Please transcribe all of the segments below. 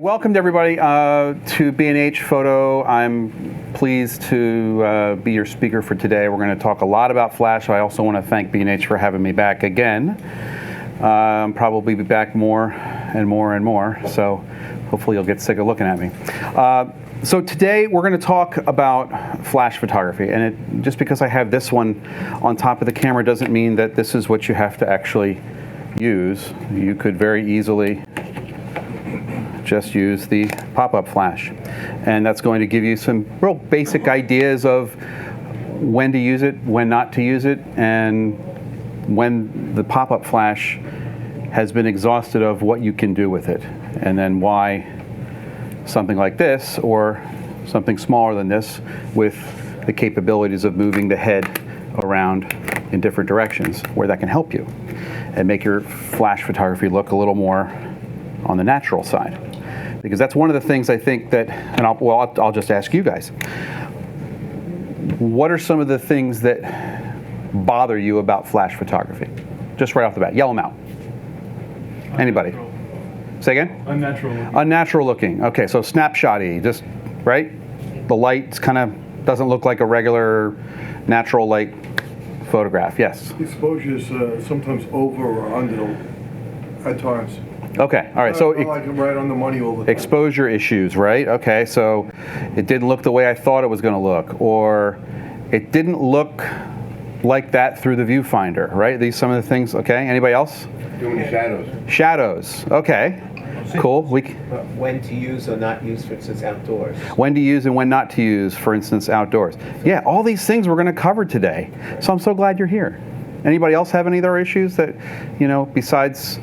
Welcome to everybody to B&H Photo. I'm pleased to be your speaker for today. We're going to talk a lot about flash. I also want to thank B&H for having me back again. Probably be back more and more and more, so hopefully you'll get sick of looking at me. So today we're going to talk about flash photography, and just because I have this one on top of the camera doesn't mean that this is what you have to actually use. You could very easily just use the pop-up flash, and that's going to give you some real basic ideas of when to use it, when not to use it, and when the pop-up flash has been exhausted of what you can do with it, and then why something like this or something smaller than this with the capabilities of moving the head around in different directions, where that can help you and make your flash photography look a little more on the natural side. Because that's one of the things I think that, and I'll just ask you guys, what are some of the things that bother you about flash photography? Just right off the bat, yell them out. Anybody? Say again? Unnatural looking. Unnatural looking. Okay, so snapshotty, just, right? The light kind of doesn't look like a regular natural light photograph. Yes? Exposure is sometimes over or under at times. Okay, all right. So like right on the money all the time. Exposure issues, right? Okay, so it didn't look the way I thought it was going to look, or it didn't look like that through the viewfinder, right? These some of the things. Okay, anybody else? Doing shadows. Shadows. Okay, cool. When to use or not use, for instance, outdoors. When to use and when not to use, for instance, outdoors. Yeah, all these things we're going to cover today. So I'm so glad you're here. Anybody else have any other issues that, besides?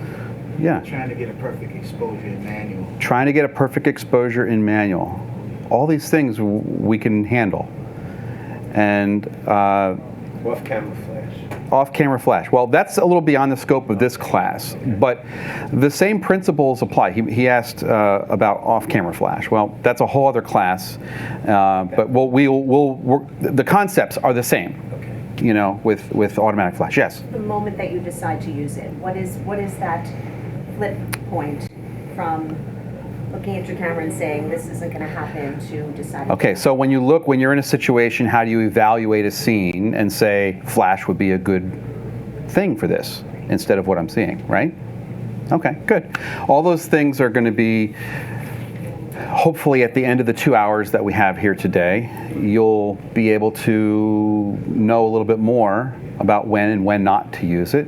Yeah. Trying to get a perfect exposure in manual. Trying to get a perfect exposure in manual. All these things we can handle. And off-camera flash. Off-camera flash. Well, that's a little beyond the scope of this class, but the same principles apply. He asked about off-camera flash. Well, that's a whole other class, but the concepts are the same. With automatic flash. Yes. The moment that you decide to use it, what is that flip point from looking at your camera and saying this isn't going to happen to deciding? Okay, so when you're in a situation, how do you evaluate a scene and say flash would be a good thing for this instead of what I'm seeing, right? Okay, good. All those things are going to be, hopefully at the end of the 2 hours that we have here today, you'll be able to know a little bit more about when and when not to use it,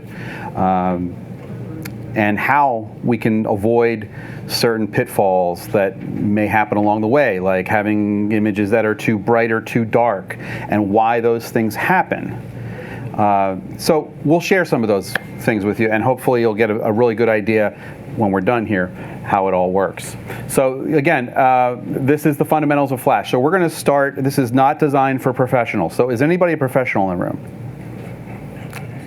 and how we can avoid certain pitfalls that may happen along the way, like having images that are too bright or too dark, and why those things happen. So we'll share some of those things with you, and hopefully you'll get a really good idea when we're done here how it all works. So again, this is the fundamentals of flash. So we're going to start. This is not designed for professionals. So is anybody a professional in the room?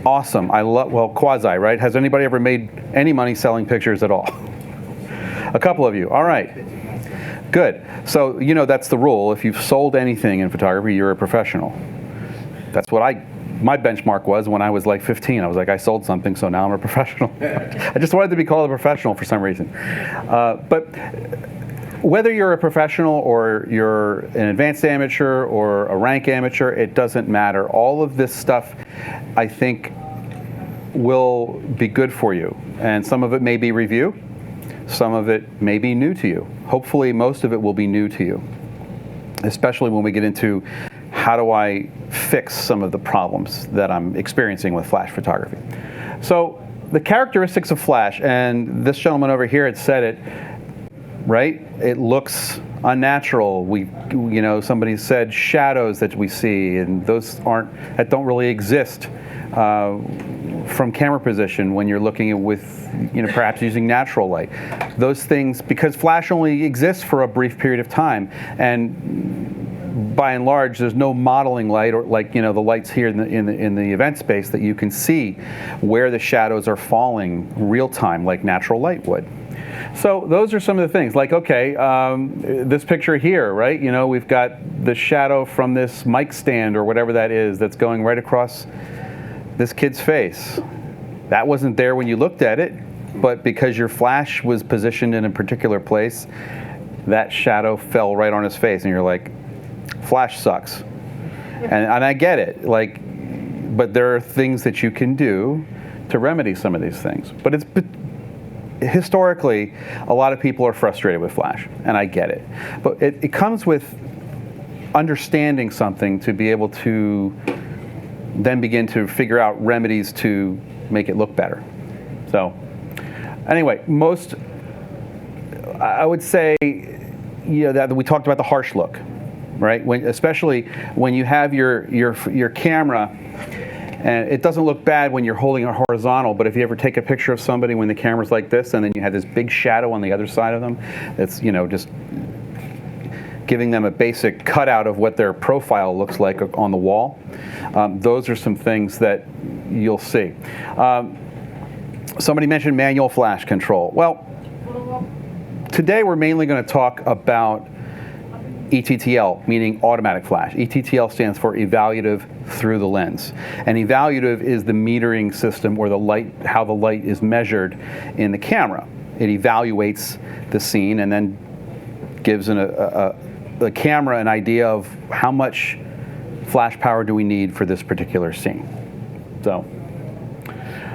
Awesome. Well, quasi, right? Has anybody ever made any money selling pictures at all? A couple of you. All right. Good. So that's the rule. If you've sold anything in photography, you're a professional. That's what my benchmark was when I was like 15. I was like, I sold something, so now I'm a professional. I just wanted to be called a professional for some reason. But whether you're a professional or you're an advanced amateur or a rank amateur, it doesn't matter. All of this stuff, I think, will be good for you. And some of it may be review. Some of it may be new to you. Hopefully, most of it will be new to you, especially when we get into how do I fix some of the problems that I'm experiencing with flash photography. So the characteristics of flash, and this gentleman over here had said it, right? It looks unnatural. Somebody said shadows that we see, and those don't really exist from camera position when you're looking with, perhaps using natural light. Those things, because flash only exists for a brief period of time, and by and large, there's no modeling light, or like the lights here in the event space that you can see where the shadows are falling real time, like natural light would. So those are some of the things. Like, okay, this picture here, right? We've got the shadow from this mic stand or whatever that is that's going right across this kid's face. That wasn't there when you looked at it. but because your flash was positioned in a particular place, that shadow fell right on his face, and you're like, flash sucks. And I get it, like, but there are things that you can do to remedy some of these things. But historically, a lot of people are frustrated with flash, and I get it. But it comes with understanding something to be able to then begin to figure out remedies to make it look better. So anyway, I would say, that we talked about the harsh look, right? Especially when you have your camera, and it doesn't look bad when you're holding it horizontal, but if you ever take a picture of somebody when the camera's like this, and then you have this big shadow on the other side of them, it's, just giving them a basic cutout of what their profile looks like on the wall. Those are some things that you'll see. Somebody mentioned manual flash control. Well, today we're mainly going to talk about ETTL, meaning automatic flash. ETTL stands for evaluative through the lens. And evaluative is the metering system, or how the light is measured in the camera. It evaluates the scene and then gives the camera an idea of how much flash power do we need for this particular scene. So,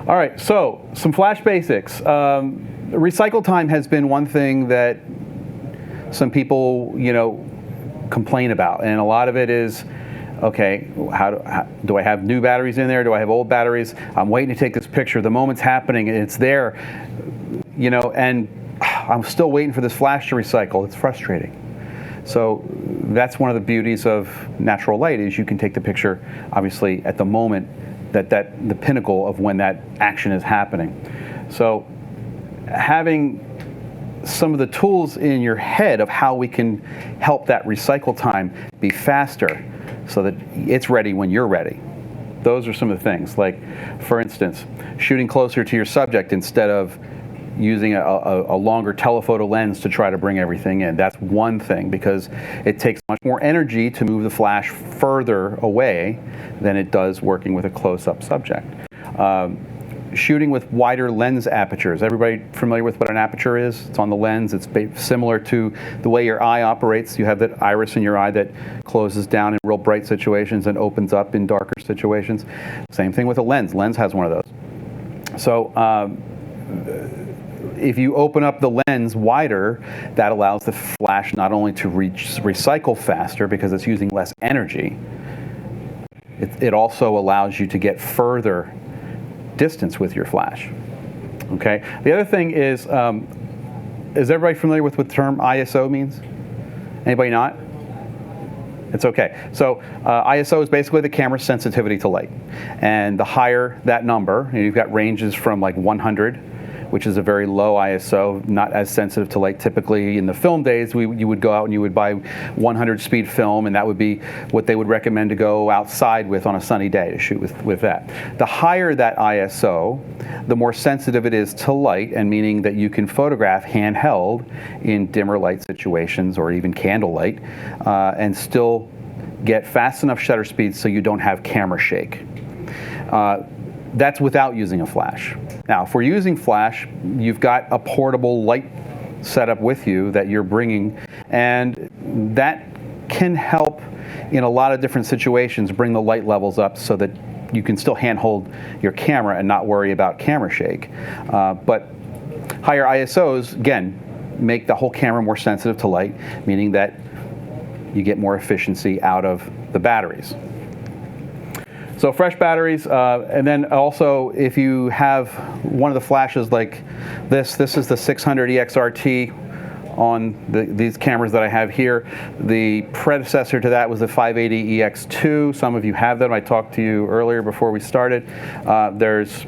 all right, so some flash basics. Recycle time has been one thing that some people, complain about, and a lot of it is, okay, how do I have new batteries in there? Do I have old batteries? I'm waiting to take this picture. The moment's happening, and it's there, and I'm still waiting for this flash to recycle. It's frustrating. So that's one of the beauties of natural light, is you can take the picture, obviously, at the moment that the pinnacle of when that action is happening. So having some of the tools in your head of how we can help that recycle time be faster so that it's ready when you're ready. Those are some of the things. Like, for instance, shooting closer to your subject instead of using a longer telephoto lens to try to bring everything in. That's one thing, because it takes much more energy to move the flash further away than it does working with a close-up subject. Shooting with wider lens apertures. Everybody familiar with what an aperture is? It's on the lens. It's similar to the way your eye operates. You have that iris in your eye that closes down in real bright situations and opens up in darker situations. Same thing with a lens. Lens has one of those. So if you open up the lens wider, that allows the flash not only to recycle faster because it's using less energy, it also allows you to get further distance with your flash. Okay. The other thing is everybody familiar with what the term ISO means? Anybody not? It's okay. So ISO is basically the camera's sensitivity to light, and the higher that number, you've got ranges from like 100, which is a very low ISO, not as sensitive to light. Typically in the film days, you would go out and you would buy 100 speed film, and that would be what they would recommend to go outside with on a sunny day to shoot with that. The higher that ISO, the more sensitive it is to light, and meaning that you can photograph handheld in dimmer light situations or even candlelight, and still get fast enough shutter speeds so you don't have camera shake. That's without using a flash. Now, if we're using flash, you've got a portable light setup with you that you're bringing, and that can help in a lot of different situations bring the light levels up so that you can still handhold your camera and not worry about camera shake. But higher ISOs, again, make the whole camera more sensitive to light, meaning that you get more efficiency out of the batteries. So fresh batteries, and then also if you have one of the flashes like this is the 600 EXRT on these cameras that I have here. The predecessor to that was the 580 EX2. Some of you have them. I talked to you earlier before we started. There's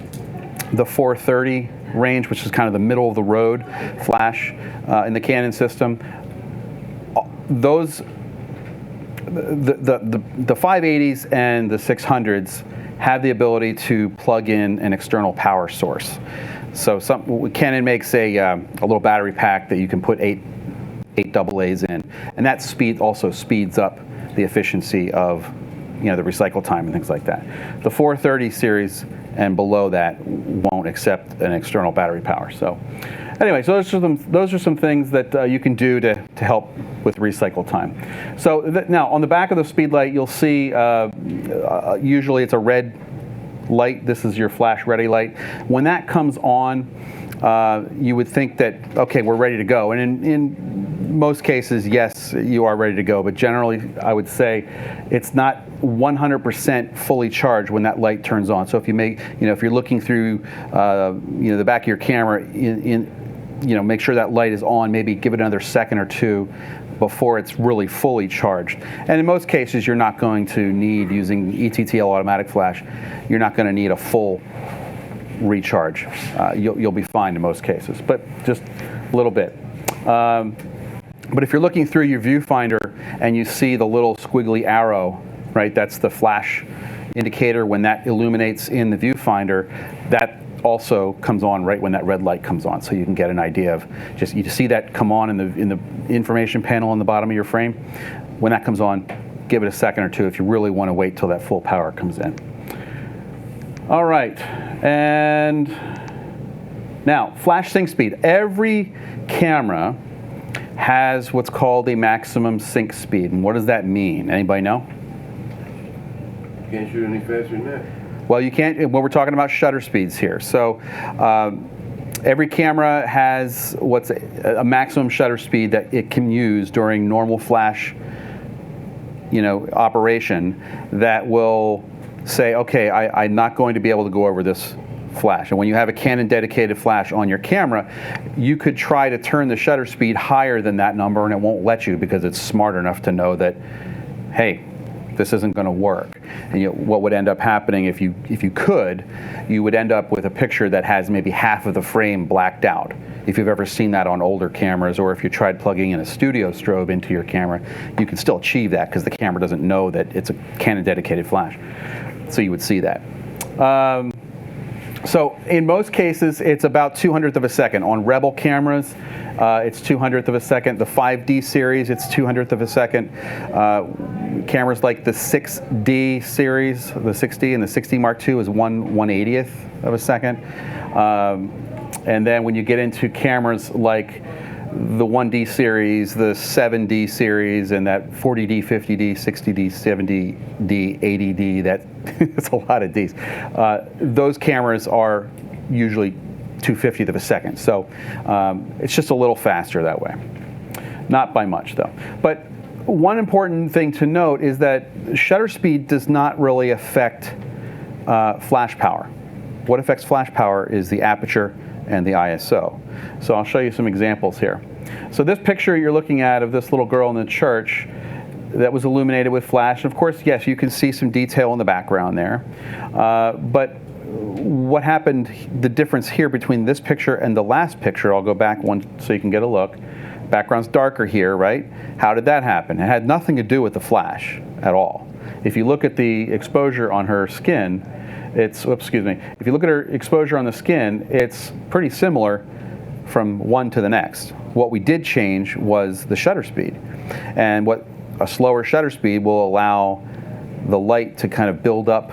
the 430 range, which is kind of the middle of the road flash in the Canon system. Those the 580s and the 600s have the ability to plug in an external power source. So Canon makes a little battery pack that you can put eight AA's in, and that also speeds up the efficiency of the recycle time and things like that. The 430 series and below that won't accept an external battery power. So anyway, so those are some things that you can do to help with recycle time. So now on the back of the speed light, you'll see usually it's a red light. This is your flash ready light. When that comes on, you would think that, okay, we're ready to go. And in most cases, yes, you are ready to go. But generally, I would say it's not 100% fully charged when that light turns on. So if if you're looking through, the back of your camera, make sure that light is on. Maybe give it another second or two before it's really fully charged. And in most cases, you're not going to need, using ETTL automatic flash, you're not going to need a full recharge. You'll be fine in most cases, but just a little bit. But if you're looking through your viewfinder and you see the little squiggly arrow, right, that's the flash indicator. When that illuminates in the viewfinder, that also comes on right when that red light comes on, so you can get an idea of you see that come on in the information panel on the bottom of your frame. When that comes on, give it a second or two if you really want to wait till that full power comes in. All right, and now flash sync speed. Every camera has what's called a maximum sync speed. And what does that mean? Anybody know? You can't shoot any faster than that. Well, you can't. Well, we're talking about shutter speeds here. So every camera has what's a maximum shutter speed that it can use during normal flash, operation that will say, okay, I'm not going to be able to go over this flash. And when you have a Canon dedicated flash on your camera, you could try to turn the shutter speed higher than that number, and it won't let you because it's smart enough to know that, hey, this isn't going to work. And what would end up happening if you could, you would end up with a picture that has maybe half of the frame blacked out. If you've ever seen that on older cameras, or if you tried plugging in a studio strobe into your camera, you can still achieve that because the camera doesn't know that it's a Canon dedicated flash. So you would see that. So in most cases, it's about 200th of a second. On Rebel cameras, it's 200th of a second. The 5D series, it's 200th of a second. Cameras like the 6D series, the 6D and the 6D Mark II is 1/180th of a second. And then when you get into cameras like the 1D series, the 7D series, and that 40D, 50D, 60D, 70D, 80D, that's a lot of Ds. Those cameras are usually 2/50th of a second. So it's just a little faster that way. Not by much, though. But one important thing to note is that shutter speed does not really affect flash power. What affects flash power is the aperture and the ISO. So I'll show you some examples here. So this picture you're looking at of this little girl in the church that was illuminated with flash. And of course, yes, you can see some detail in the background there. But what happened, the difference here between this picture and the last picture, I'll go back one so you can get a look. Background's darker here, right? How did that happen? It had nothing to do with the flash at all. If you look at the exposure on her skin, if you look at her exposure on the skin, it's pretty similar from one to the next. What we did change was the shutter speed. And what a slower shutter speed will allow the light to kind of build up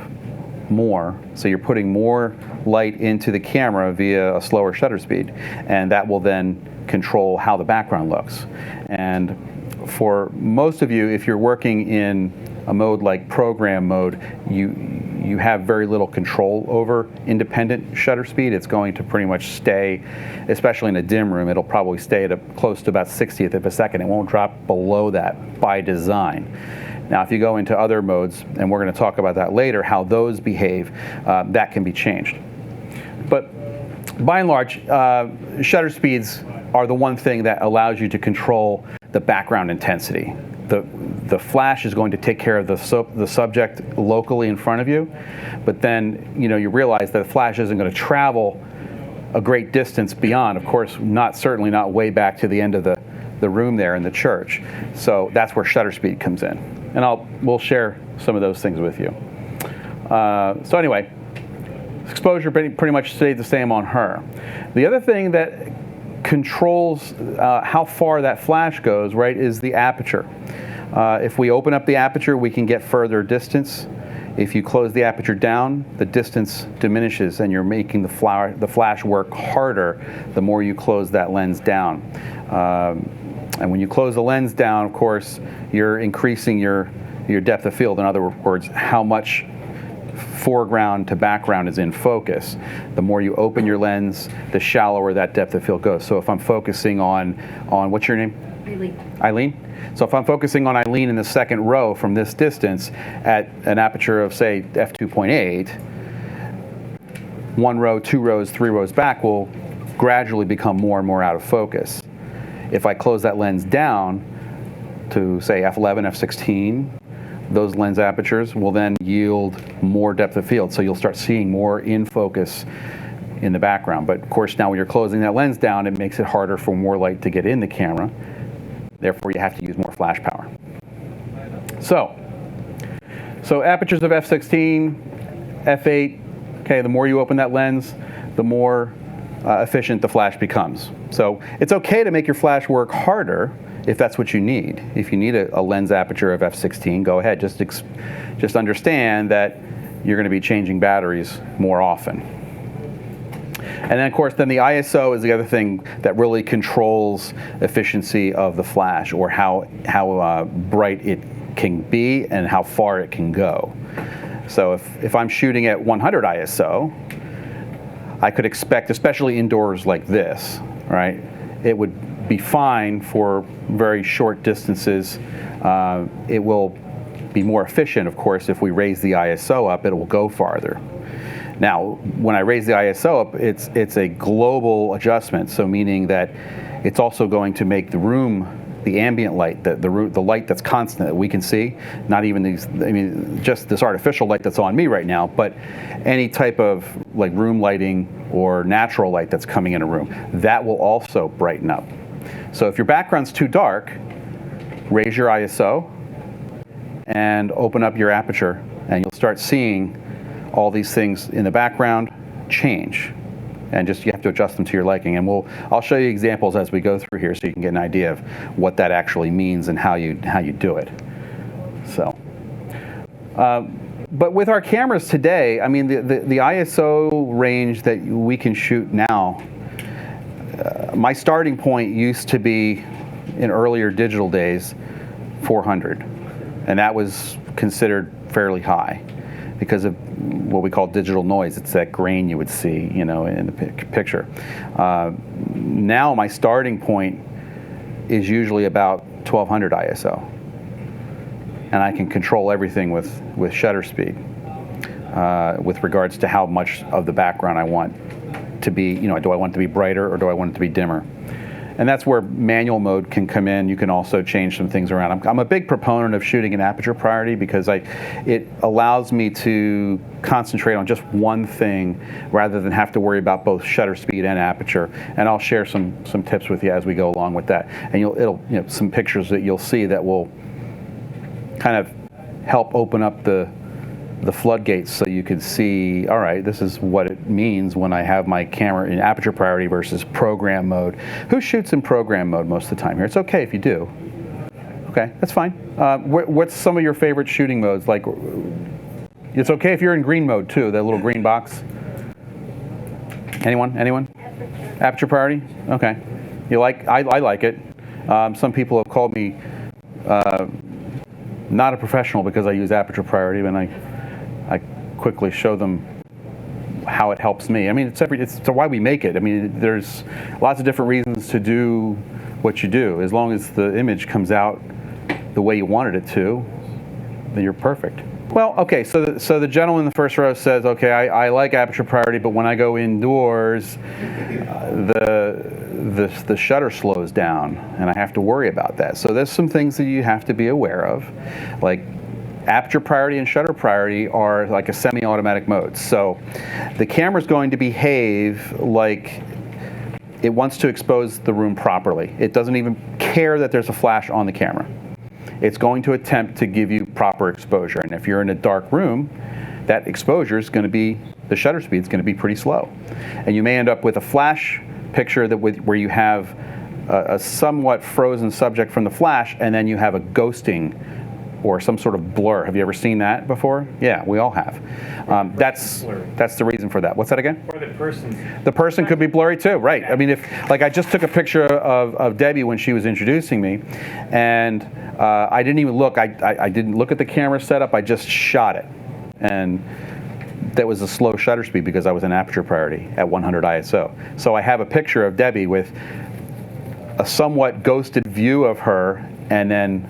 more. So you're putting more light into the camera via a slower shutter speed. And that will then control how the background looks. And for most of you, if you're working in a mode like program mode, you have very little control over independent shutter speed. It's going to pretty much stay, especially in a dim room, it'll probably stay at close to about 60th of a second. It won't drop below that by design. Now, if you go into other modes, and we're going to talk about that later, how those behave, that can be changed. But by and large, shutter speeds are the one thing that allows you to control the background intensity. The flash is going to take care of the subject locally in front of you, but then you realize that the flash isn't going to travel a great distance beyond. Of course, certainly not way back to the end of the room there in the church. So that's where shutter speed comes in, and we'll share some of those things with you. So anyway, exposure pretty much stayed the same on her. The other thing that controls how far that flash goes, right, is the aperture. If we open up the aperture, we can get further distance. If you close the aperture down, the distance diminishes and you're making the flash work harder the more you close that lens down. And when you close the lens down, of course, you're increasing your depth of field. In other words, how much foreground to background is in focus. The more you open your lens, the shallower that depth of field goes. So if I'm focusing on what's your name? Eileen? So if I'm focusing on Eileen in the second row from this distance at an aperture of, say, f2.8, 1 row, 2 rows, 3 rows back will gradually become more and more out of focus. If I close that lens down to, say, f11, f16, those lens apertures will then yield more depth of field. So you'll start seeing more in focus in the background. But of course, now when you're closing that lens down, it makes it harder for more light to get in the camera. Therefore, you have to use more flash power. So apertures of f16, f8, okay, the more you open that lens, the more efficient the flash becomes. So it's okay to make your flash work harder if that's what you need. If you need a lens aperture of f16, go ahead. Just understand that you're going to be changing batteries more often. And then, of course, then the ISO is the other thing that really controls efficiency of the flash, or how bright it can be and how far it can go. So if I'm shooting at 100 ISO, I could expect, especially indoors like this, right, it would be fine for very short distances. It will be more efficient, of course, if we raise the ISO up, it will go farther. Now, when I raise the ISO up, it's a global adjustment, so meaning that it's also going to make the room, the ambient light, the light that's constant that we can see, not even these, I mean, just this artificial light that's on me right now, but any type of like room lighting or natural light that's coming in a room, that will also brighten up. So if your background's too dark, raise your ISO and open up your aperture, and you'll start seeing all these things in the background change. And just you have to adjust them to your liking. And I'll show you examples as we go through here so you can get an idea of what that actually means and how you do it. So, but with our cameras today, I mean, the ISO range that we can shoot now, my starting point used to be, in earlier digital days, 400. And that was considered fairly high because of what we call digital noise. It's that grain you would see, you know, in the picture. Now my starting point is usually about 1200 ISO, and I can control everything with shutter speed with regards to how much of the background I want to be. You know, do I want it to be brighter or do I want it to be dimmer? And that's where manual mode can come in. You can also change some things around. I'm a big proponent of shooting in aperture priority because it allows me to concentrate on just one thing rather than have to worry about both shutter speed and aperture. And I'll share some tips with you as we go along with that. And it'll some pictures that you'll see that will kind of help open up the floodgates so you can see, all right, this is what it means when I have my camera in aperture priority versus program mode. Who shoots in program mode most of the time here? It's okay if you do. Okay, that's fine. What's some of your favorite shooting modes? Like, it's okay if you're in green mode too, that little green box. Anyone? Aperture priority? Okay. I like it. Some people have called me not a professional because I use aperture priority, and I quickly show them how it helps me. I mean, it's why we make it. I mean, there's lots of different reasons to do what you do. As long as the image comes out the way you wanted it to, then you're perfect. Well, okay, so the gentleman in the first row says, okay, I like aperture priority, but when I go indoors, the shutter slows down, and I have to worry about that. So there's some things that you have to be aware of, like aperture priority and shutter priority are like a semi-automatic mode. So the camera's going to behave like it wants to expose the room properly. It doesn't even care that there's a flash on the camera. It's going to attempt to give you proper exposure. And if you're in a dark room, that exposure is going to be, the shutter speed is going to be pretty slow. And you may end up with a flash picture where you have a somewhat frozen subject from the flash, and then you have a ghosting or some sort of blur. Have you ever seen that before? Yeah, we all have. That's the reason for that. What's that again? Or the person. The person could be blurry too, right? I mean, if like I just took a picture of Debbie when she was introducing me, and I didn't even look. I didn't look at the camera setup. I just shot it, and that was a slow shutter speed because I was in aperture priority at 100 ISO. So I have a picture of Debbie with a somewhat ghosted view of her and then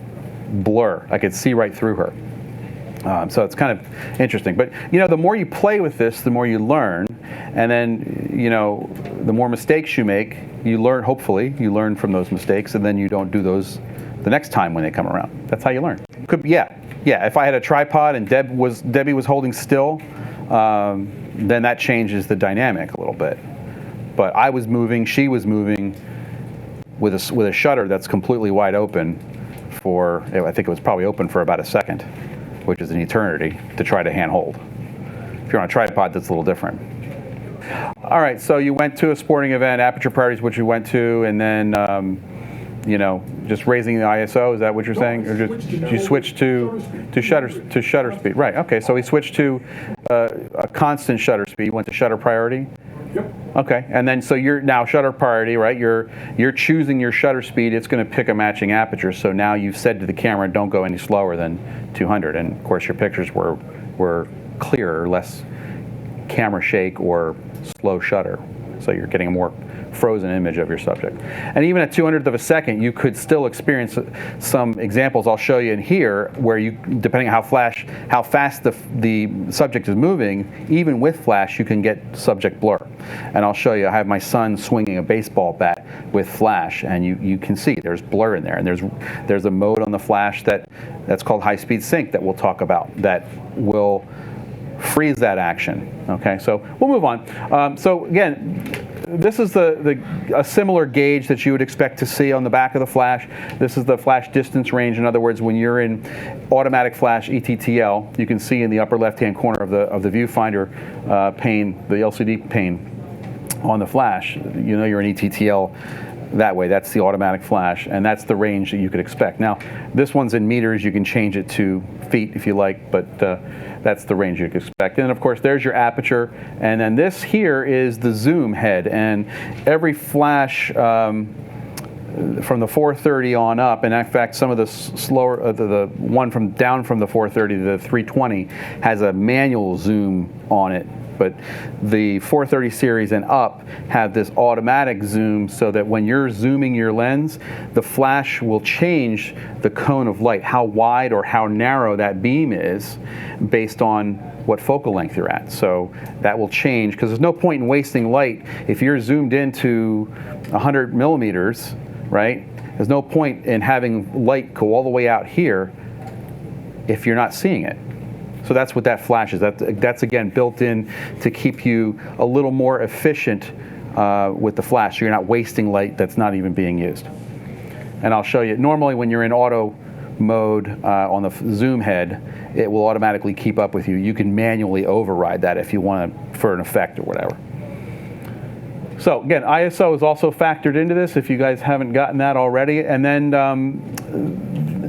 blur. I could see right through her. So it's kind of interesting. But, you know, the more you play with this, the more you learn. And then, you know, the more mistakes you make, you learn, hopefully, you learn from those mistakes, and then you don't do those the next time when they come around. That's how you learn. Yeah. If I had a tripod and Debbie was holding still, then that changes the dynamic a little bit. But I was moving, she was moving with a shutter that's completely wide open for, I think it was probably open for about a second, which is an eternity to try to hand hold. If you're on a tripod, that's a little different. All right, so you went to a sporting event, aperture priorities, which you went to, and then, you know, just raising the ISO. Is that what you're saying, or just you switched to shutter speed? Right. Okay. So we switched to a constant shutter speed. You went to shutter priority. Yep. Okay. And then so you're now shutter priority, right? You're choosing your shutter speed. It's going to pick a matching aperture. So now you've said to the camera, don't go any slower than 200. And of course, your pictures were clearer, less camera shake or slow shutter. So you're getting a more frozen image of your subject. And even at 200th of a second, you could still experience some examples I'll show you in here where you, depending on how fast the subject is moving, even with flash, you can get subject blur. And I'll show you, I have my son swinging a baseball bat with flash, and you can see there's blur in there. And there's a mode on the flash that's called high-speed sync that we'll talk about that will freeze that action. Okay, so we'll move on. So again, this is a similar gauge that you would expect to see on the back of the flash. This is the flash distance range. In other words, when you're in automatic flash ETTL, you can see in the upper left-hand corner of the viewfinder pane, the LCD pane on the flash, you know you're in ETTL that way. That's the automatic flash, and that's the range that you could expect. Now, this one's in meters. You can change it to feet if you like, but that's the range you could expect. And of course, there's your aperture, and then this here is the zoom head, and every flash from the 430 on up, and in fact, some of the slower, the one down from the 430 to the 320 has a manual zoom on it. But the 430 series and up have this automatic zoom so that when you're zooming your lens, the flash will change the cone of light, how wide or how narrow that beam is based on what focal length you're at. So that will change, because there's no point in wasting light if you're zoomed into 100 millimeters, right? There's no point in having light go all the way out here if you're not seeing it. So that's what that flash is. That's again built in to keep you a little more efficient with the flash, so you're not wasting light that's not even being used. And I'll show you, normally when you're in auto mode on the zoom head, it will automatically keep up with you. You can manually override that if you want for an effect or whatever. So again, ISO is also factored into this if you guys haven't gotten that already. And then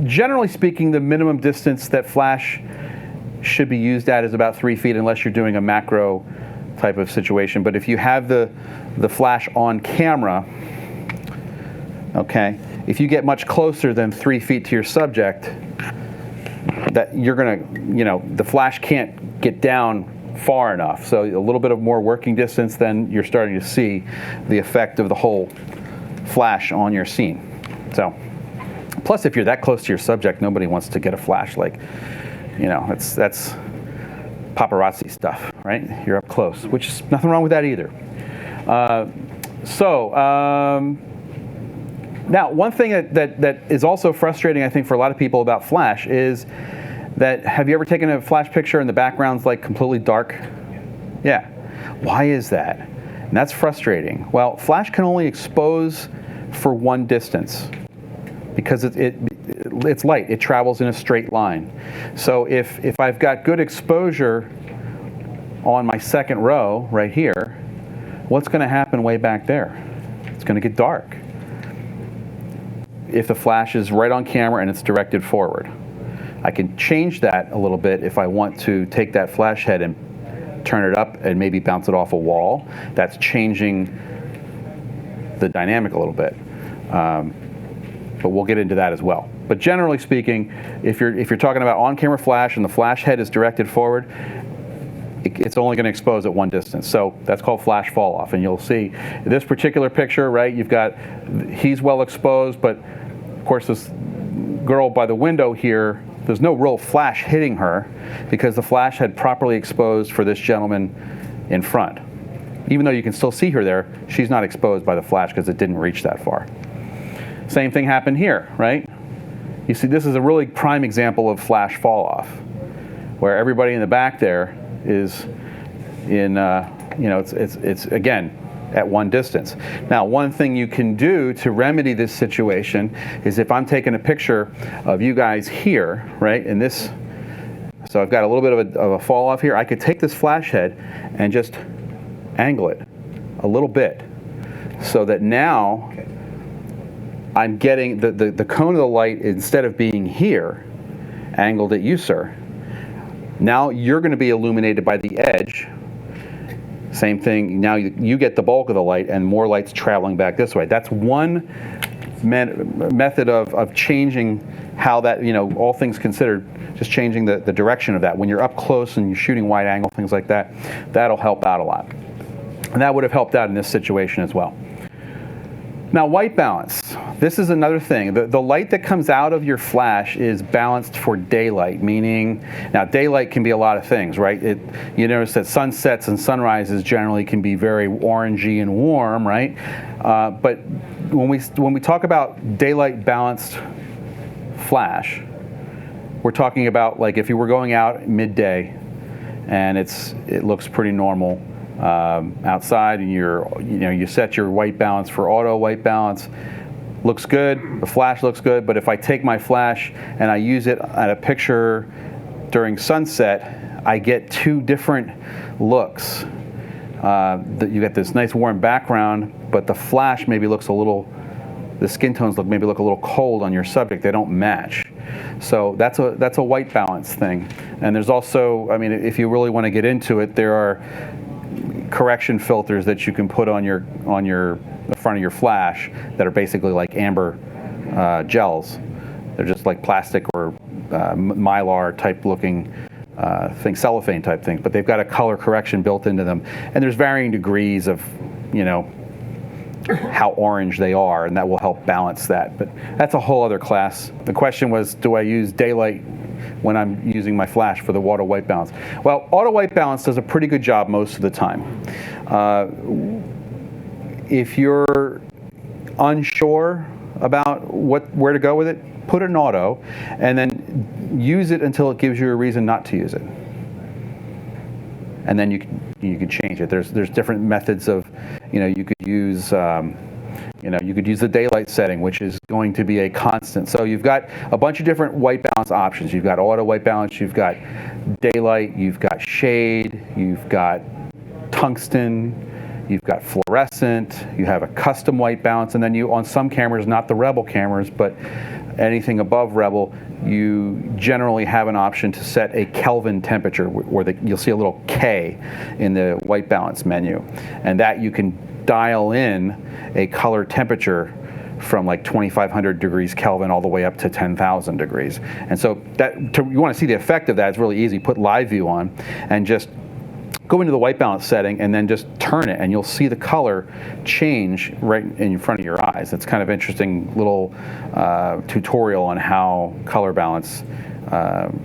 generally speaking, the minimum distance that flash should be used at is about 3 feet, unless you're doing a macro type of situation. But if you have the flash on camera, okay, if you get much closer than 3 feet to your subject, that you're gonna, you know, the flash can't get down far enough. So a little bit of more working distance, then you're starting to see the effect of the whole flash on your scene. So, plus if you're that close to your subject, nobody wants to get a flash like, you know, that's paparazzi stuff, right? You're up close, which is nothing wrong with that either. Now, one thing that is also frustrating, I think, for a lot of people about flash is that, have you ever taken a flash picture and the background's like completely dark? Yeah. Why is that? And that's frustrating. Well, flash can only expose for one distance because it's light. It travels in a straight line. So if I've got good exposure on my second row right here, what's going to happen way back there? It's going to get dark if the flash is right on camera and it's directed forward. I can change that a little bit if I want to take that flash head and turn it up and maybe bounce it off a wall. That's changing the dynamic a little bit. But we'll get into that as well. But generally speaking, if you're talking about on-camera flash and the flash head is directed forward, it's only going to expose at one distance. So that's called flash fall off. And you'll see this particular picture, right? You've got, he's well exposed, but of course this girl by the window here, there's no real flash hitting her because the flash had properly exposed for this gentleman in front. Even though you can still see her there, she's not exposed by the flash because it didn't reach that far. Same thing happened here, right? You see, this is a really prime example of flash fall off, where everybody in the back there is in, it's again, at one distance. Now, one thing you can do to remedy this situation is if I'm taking a picture of you guys here, right, in this, so I've got a little bit of a fall off here, I could take this flash head and just angle it a little bit so that now I'm getting the cone of the light, instead of being here, angled at you, sir. Now you're going to be illuminated by the edge. Same thing, now you get the bulk of the light and more light's traveling back this way. That's one method of changing how that, all things considered, just changing the direction of that. When you're up close and you're shooting wide angle, things like that, that'll help out a lot. And that would have helped out in this situation as well. Now, white balance. This is another thing. The light that comes out of your flash is balanced for daylight, meaning, now daylight can be a lot of things, right? You notice that sunsets and sunrises generally can be very orangey and warm, right? But when we talk about daylight balanced flash, we're talking about like if you were going out midday and it looks pretty normal outside, and you set your white balance for auto white balance. Looks good, the flash looks good, but if I take my flash and I use it at a picture during sunset, I get two different looks. You get this nice warm background, but the flash maybe looks the skin tones maybe look a little cold on your subject. They don't match. So that's a white balance thing. And there's also, I mean, if you really want to get into it, there are correction filters that you can put on the front of your flash that are basically like amber gels. They're just like plastic or mylar type looking cellophane type thing, but they've got a color correction built into them, and there's varying degrees of how orange they are, and that will help balance that. But that's a whole other class. The question was, do I use daylight when I'm using my flash for the auto white balance? Well, auto white balance does a pretty good job most of the time. If you're unsure about where to go with it, put it in auto and then use it until it gives you a reason not to use it. And then you can change it. There's different methods of, you could use the daylight setting, which is going to be a constant. So you've got a bunch of different white balance options. You've got auto white balance, you've got daylight, you've got shade, you've got tungsten, you've got fluorescent, you have a custom white balance, and then on some cameras, not the Rebel cameras, but anything above Rebel, you generally have an option to set a Kelvin temperature, where you'll see a little K in the white balance menu, and that you can dial in a color temperature from like 2,500 degrees Kelvin all the way up to 10,000 degrees. And so you want to see the effect of that, it's really easy. Put live view on and just go into the white balance setting and then just turn it, and you'll see the color change right in front of your eyes. It's kind of interesting little tutorial on how color balance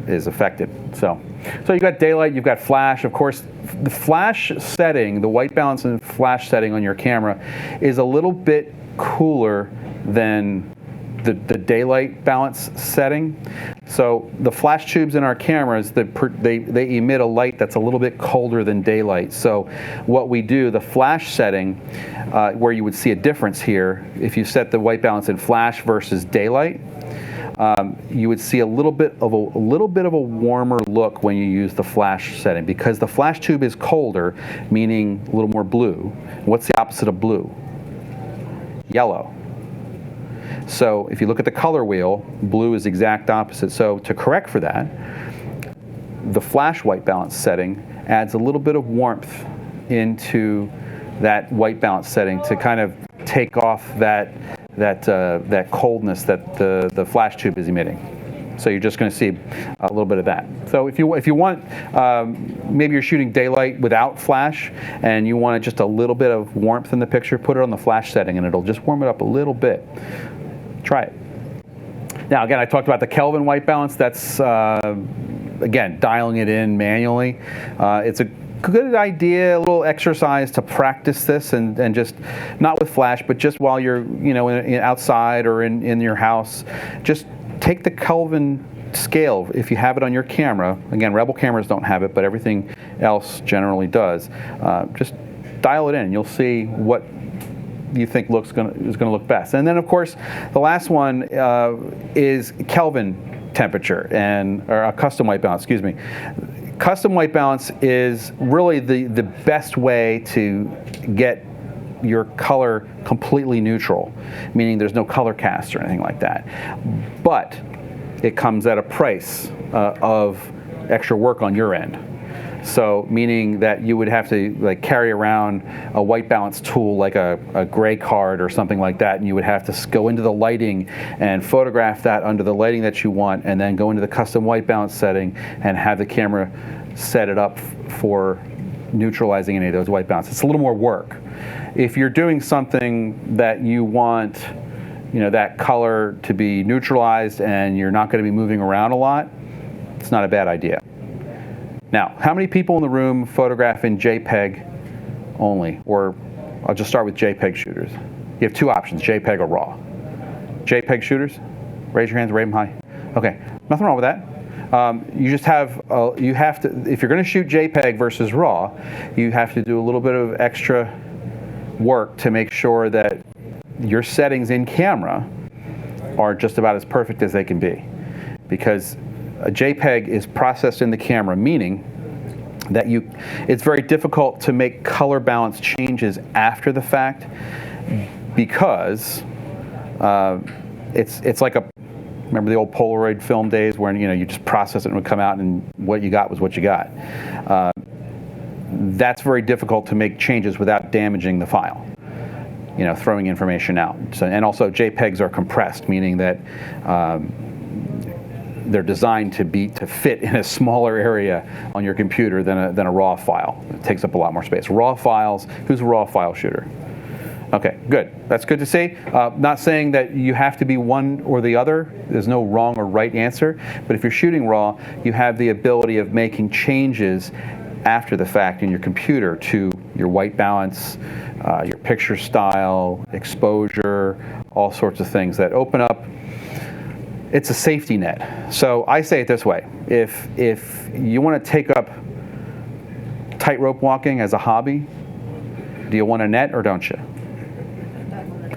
is affected. So you've got daylight, you've got flash. Of course, the flash setting, the white balance and flash setting on your camera is a little bit cooler than the daylight balance setting. So the flash tubes in our cameras, they emit a light that's a little bit colder than daylight. So what we do, the flash setting, where you would see a difference here, if you set the white balance in flash versus daylight, you would see a little bit of a warmer look when you use the flash setting, because the flash tube is colder, meaning a little more blue. What's the opposite of blue? Yellow. So if you look at the color wheel, blue is the exact opposite. So to correct for that, the flash white balance setting adds a little bit of warmth into that white balance setting to kind of take off that coldness that the flash tube is emitting. So you're just going to see a little bit of that. So if you want, maybe you're shooting daylight without flash, and you want just a little bit of warmth in the picture, put it on the flash setting, and it'll just warm it up a little bit. Try it. Now, again, I talked about the Kelvin white balance. That's again, dialing it in manually. It's a good idea, a little exercise to practice this, and just not with flash, but just while you're outside or in your house, just take the Kelvin scale if you have it on your camera. Again, Rebel cameras don't have it, but everything else generally does. Just dial it in. You'll see what you think is going to look best. And then, of course, the last one is Kelvin temperature or a custom white balance. Excuse me. Custom white balance is really the best way to get your color completely neutral, meaning there's no color cast or anything like that. But it comes at a price of extra work on your end. So meaning that you would have to carry around a white balance tool like a gray card or something like that, and you would have to go into the lighting and photograph that under the lighting that you want, and then go into the custom white balance setting and have the camera set it up for neutralizing any of those white balance. It's a little more work. If you're doing something that you want, that color to be neutralized and you're not going to be moving around a lot, it's not a bad idea. Now, how many people in the room photograph in JPEG only? Or I'll just start with JPEG shooters. You have two options, JPEG or RAW. JPEG shooters? Raise your hands, raise them high. Okay, nothing wrong with that. You just have to, if you're going to shoot JPEG versus RAW, you have to do a little bit of extra work to make sure that your settings in camera are just about as perfect as they can be. Because a JPEG is processed in the camera, meaning that it's very difficult to make color balance changes after the fact, because it's like remember the old Polaroid film days where you just process it and it would come out and what you got was what you got. That's very difficult to make changes without damaging the file, throwing information out. So, and also JPEGs are compressed, meaning that they're designed to fit in a smaller area on your computer than a RAW file. It takes up a lot more space. RAW files, who's a RAW file shooter? Okay, good. That's good to see. Not saying that you have to be one or the other. There's no wrong or right answer. But if you're shooting RAW, you have the ability of making changes after the fact in your computer to your white balance, your picture style, exposure, all sorts of things that open up. It's a safety net. So I say it this way. If you want to take up tightrope walking as a hobby, do you want a net or don't you?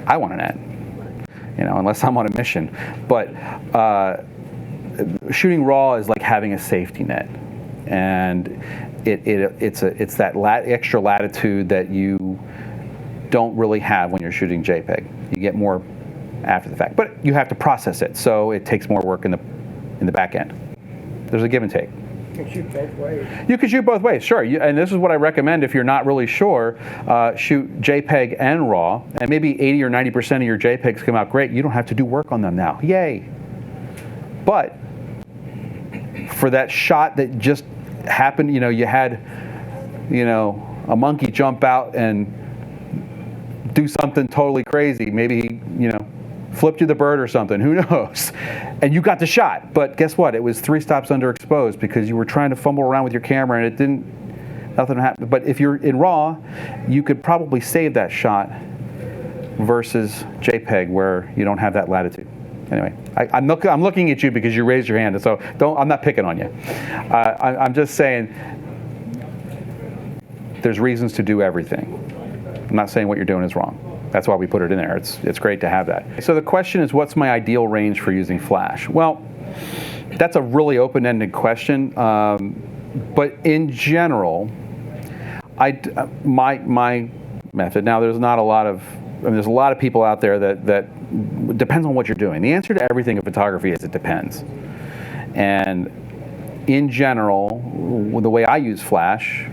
I want a net, unless I'm on a mission. But shooting RAW is like having a safety net, and it's that extra latitude that you don't really have when you're shooting JPEG. You get more after the fact, but you have to process it, so it takes more work in the back end. There's a give and take. You can shoot both ways. You can shoot both ways, sure. And this is what I recommend if you're not really sure. Shoot JPEG and RAW, and maybe 80 or 90% of your JPEGs come out great. You don't have to do work on them now. Yay! But for that shot that just happened, you had, a monkey jump out and do something totally crazy. Maybe, flipped you the bird or something, who knows? And you got the shot, but guess what? It was 3 stops underexposed because you were trying to fumble around with your camera and nothing happened. But if you're in RAW, you could probably save that shot versus JPEG where you don't have that latitude. Anyway, I'm looking at you because you raised your hand, so I'm not picking on you. I'm just saying there's reasons to do everything. I'm not saying what you're doing is wrong. That's why we put it in there. It's great to have that. So the question is, what's my ideal range for using flash? Well, that's a really open-ended question. But in general, my method. Now, there's not a lot of. There's a lot of people out there that it depends on what you're doing. The answer to everything in photography is it depends. And in general, the way I use flash,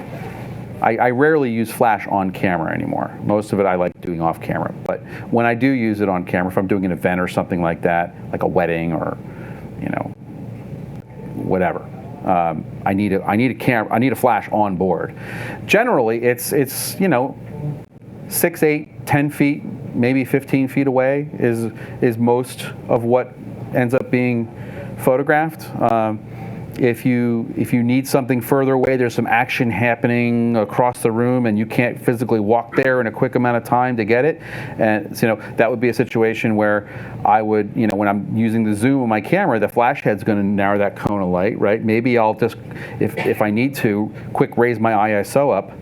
I rarely use flash on camera anymore. Most of it I like doing off camera. But when I do use it on camera, if I'm doing an event or something like that, like a wedding or, you know, whatever, I need a flash on board. Generally, it's you know, 6, 8, 10 feet, maybe 15 feet away is most of what ends up being photographed. If you need something further away, there's some action happening across the room and you can't physically walk there in a quick amount of time to get it, and so, you know, that would be a situation where I would, you know, when I'm using the zoom of my camera, the flash head's going to narrow that cone of light, right? Maybe I'll just, if I need to, quick raise my ISO up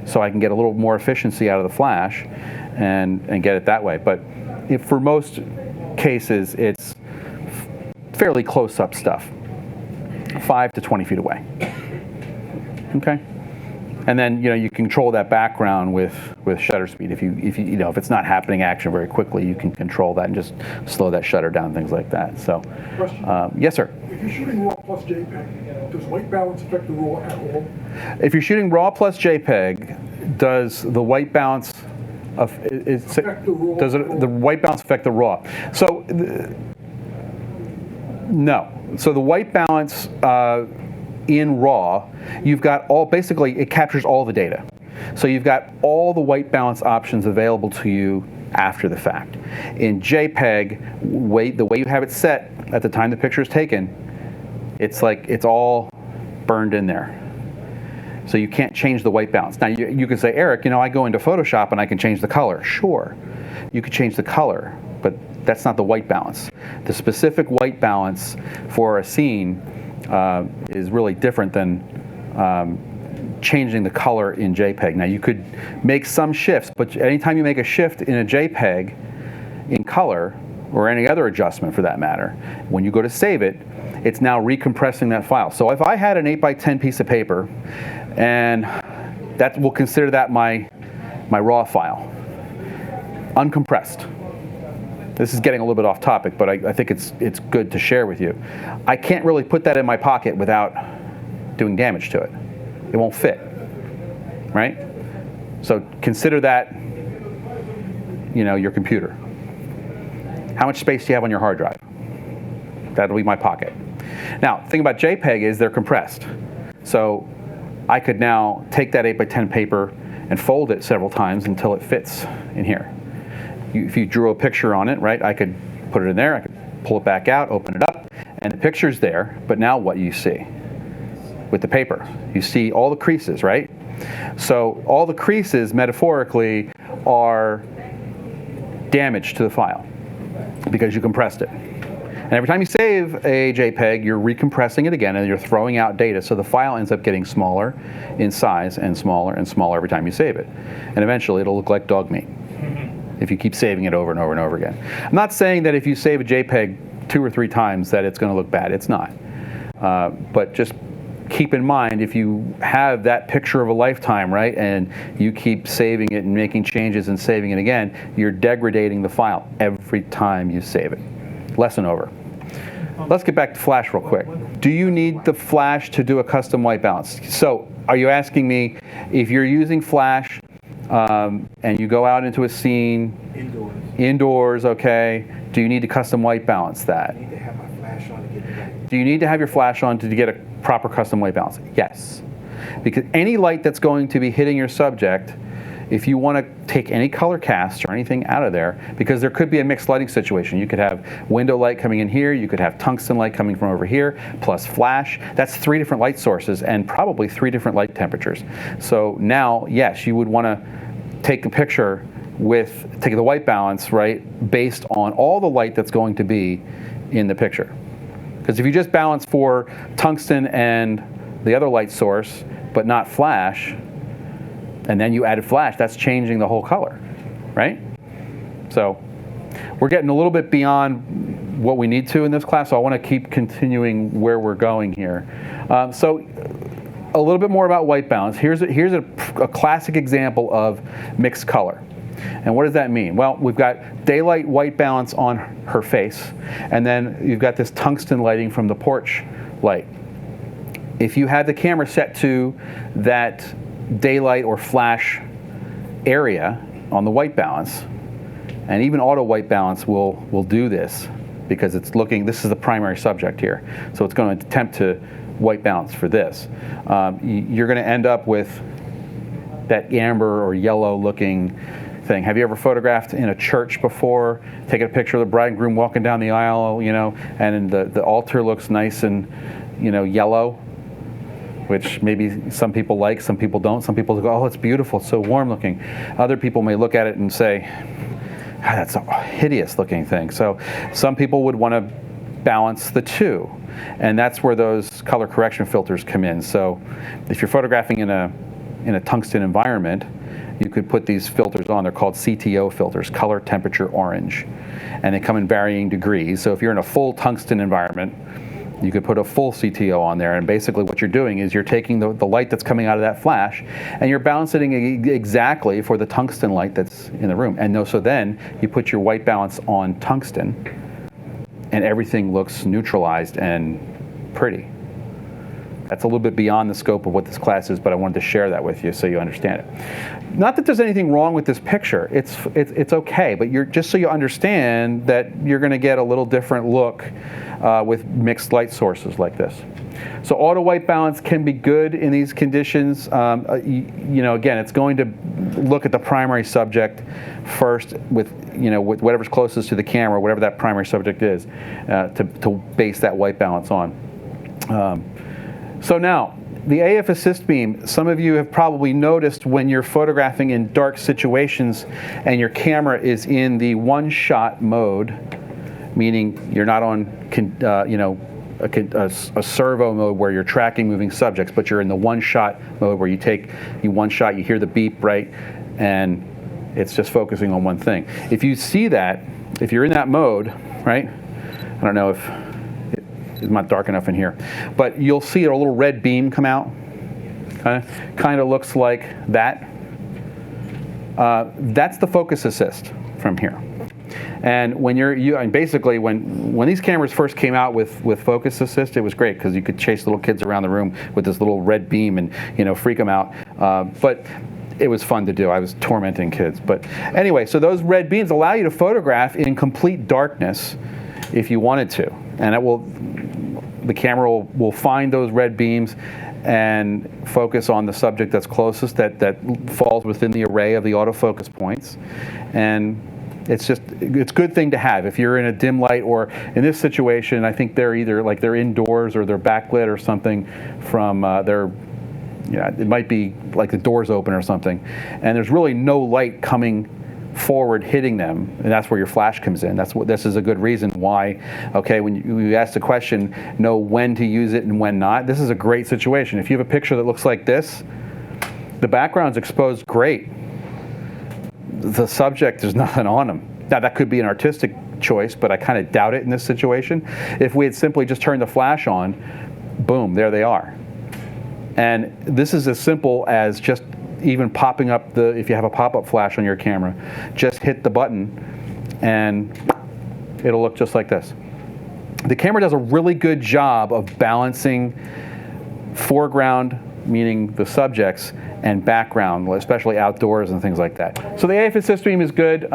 so I can get a little more efficiency out of the flash and get it that way. But for most cases, it's fairly close-up stuff. 5 to 20 feet away. Okay, and then, you know, you control that background with shutter speed. If you know, if it's not happening action very quickly, you can control that and just slow that shutter down, things like that. So, yes, sir. If you're shooting RAW plus JPEG, does white balance affect the RAW at all? If you're shooting RAW plus JPEG, does the white balance does the white balance affect the RAW? So. No. So the white balance in RAW, you've got basically it captures all the data. So you've got all the white balance options available to you after the fact. In JPEG, the way you have it set at the time the picture is taken, it's like it's all burned in there. So you can't change the white balance. Now you can say, Eric, you know, I go into Photoshop and I can change the color. Sure, you could change the color, but that's not the white balance. The specific white balance for a scene is really different than changing the color in JPEG. Now you could make some shifts, but anytime you make a shift in a JPEG in color, or any other adjustment for that matter, when you go to save it, it's now recompressing that file. So if I had an 8x10 piece of paper, and we'll consider that my RAW file, uncompressed. This is getting a little bit off topic, but I think it's good to share with you. I can't really put that in my pocket without doing damage to it. It won't fit, right? So consider that, you know, your computer. How much space do you have on your hard drive? That'll be my pocket. Now, the thing about JPEG is they're compressed. So I could now take that 8x10 paper and fold it several times until it fits in here. If you drew a picture on it, right, I could put it in there, I could pull it back out, open it up, and the picture's there, but now what you see with the paper? You see all the creases, right? So all the creases, metaphorically, are damage to the file because you compressed it. And every time you save a JPEG, you're recompressing it again, and you're throwing out data, so the file ends up getting smaller in size and smaller every time you save it. And eventually it'll look like dog meat if you keep saving it over and over and over again. I'm not saying that if you save a JPEG 2 or 3 times that it's going to look bad. It's not. But just keep in mind, if you have that picture of a lifetime, right, and you keep saving it and making changes and saving it again, you're degrading the file every time you save it. Lesson over. Let's get back to flash real quick. Do you need the flash to do a custom white balance? So are you asking me if you're using flash and you go out into a scene, indoors, okay, do you need to custom white balance that? I need to have my flash on to get it right. Do you need to have your flash on to get a proper custom white balance? Yes. Because any light that's going to be hitting your subject, if you want to take any color casts or anything out of there, because there could be a mixed lighting situation. You could have window light coming in here, you could have tungsten light coming from over here, plus flash. That's 3 different light sources and probably 3 different light temperatures. So now, yes, you would want to take a picture take the white balance, right, based on all the light that's going to be in the picture. Because if you just balance for tungsten and the other light source, but not flash, and then you added flash, that's changing the whole color, right? So we're getting a little bit beyond what we need to in this class, so I want to keep continuing where we're going here. So a little bit more about white balance. Here's a classic example of mixed color. And what does that mean? Well, we've got daylight white balance on her face, and then you've got this tungsten lighting from the porch light. If you have the camera set to that daylight or flash area on the white balance, and even auto white balance will do this because it's looking, this is the primary subject here. So it's going to attempt to white balance for this. You're going to end up with that amber or yellow looking thing. Have you ever photographed in a church before, taking a picture of the bride and groom walking down the aisle, and the altar looks nice and, yellow, which maybe some people like, some people don't. Some people go, oh, it's beautiful, it's so warm looking. Other people may look at it and say, ah, that's a hideous looking thing. So some people would want to balance the two. And that's where those color correction filters come in. So if you're photographing in a tungsten environment, you could put these filters on. They're called CTO filters, color, temperature, orange. And they come in varying degrees. So if you're in a full tungsten environment, you could put a full CTO on there. And basically what you're doing is you're taking the light that's coming out of that flash, and you're balancing it exactly for the tungsten light that's in the room. And so then you put your white balance on tungsten, and everything looks neutralized and pretty. That's a little bit beyond the scope of what this class is, but I wanted to share that with you so you understand it. Not that there's anything wrong with this picture. It's okay, but just so you understand that you're going to get a little different look with mixed light sources like this. So auto white balance can be good in these conditions. Again, it's going to look at the primary subject first with whatever's closest to the camera, whatever that primary subject is, to base that white balance on. So now, the AF assist beam, some of you have probably noticed when you're photographing in dark situations and your camera is in the one-shot mode, meaning you're not on a servo mode where you're tracking moving subjects, but you're in the one-shot mode where you one shot, you hear the beep, right, and it's just focusing on one thing. If you see that, if you're in that mode, right, I don't know if it's not dark enough in here, but you'll see a little red beam come out. Kind of looks like that. That's the focus assist from here. And when and basically when these cameras first came out with focus assist, it was great because you could chase little kids around the room with this little red beam and freak them out. But it was fun to do. I was tormenting kids. But anyway, so those red beams allow you to photograph in complete darkness if you wanted to, and the camera will find those red beams and focus on the subject that's closest, that falls within the array of the autofocus points. And it's a good thing to have if you're in a dim light, or in this situation, I think they're either they're indoors or they're backlit or something from it might be like the doors open or something, and there's really no light coming forward hitting them, and that's where your flash comes in. This is a good reason why, okay, when you ask the question, know when to use it and when not. This is a great situation. If you have a picture that looks like this, the background's exposed great. The subject, there's nothing on them. Now that could be an artistic choice, but I kind of doubt it in this situation. If we had simply just turned the flash on, boom, there they are. And this is as simple as just even popping up if you have a pop-up flash on your camera, just hit the button and it'll look just like this. The camera does a really good job of balancing foreground, meaning the subjects, and background, especially outdoors and things like that. So the AF assist beam is good,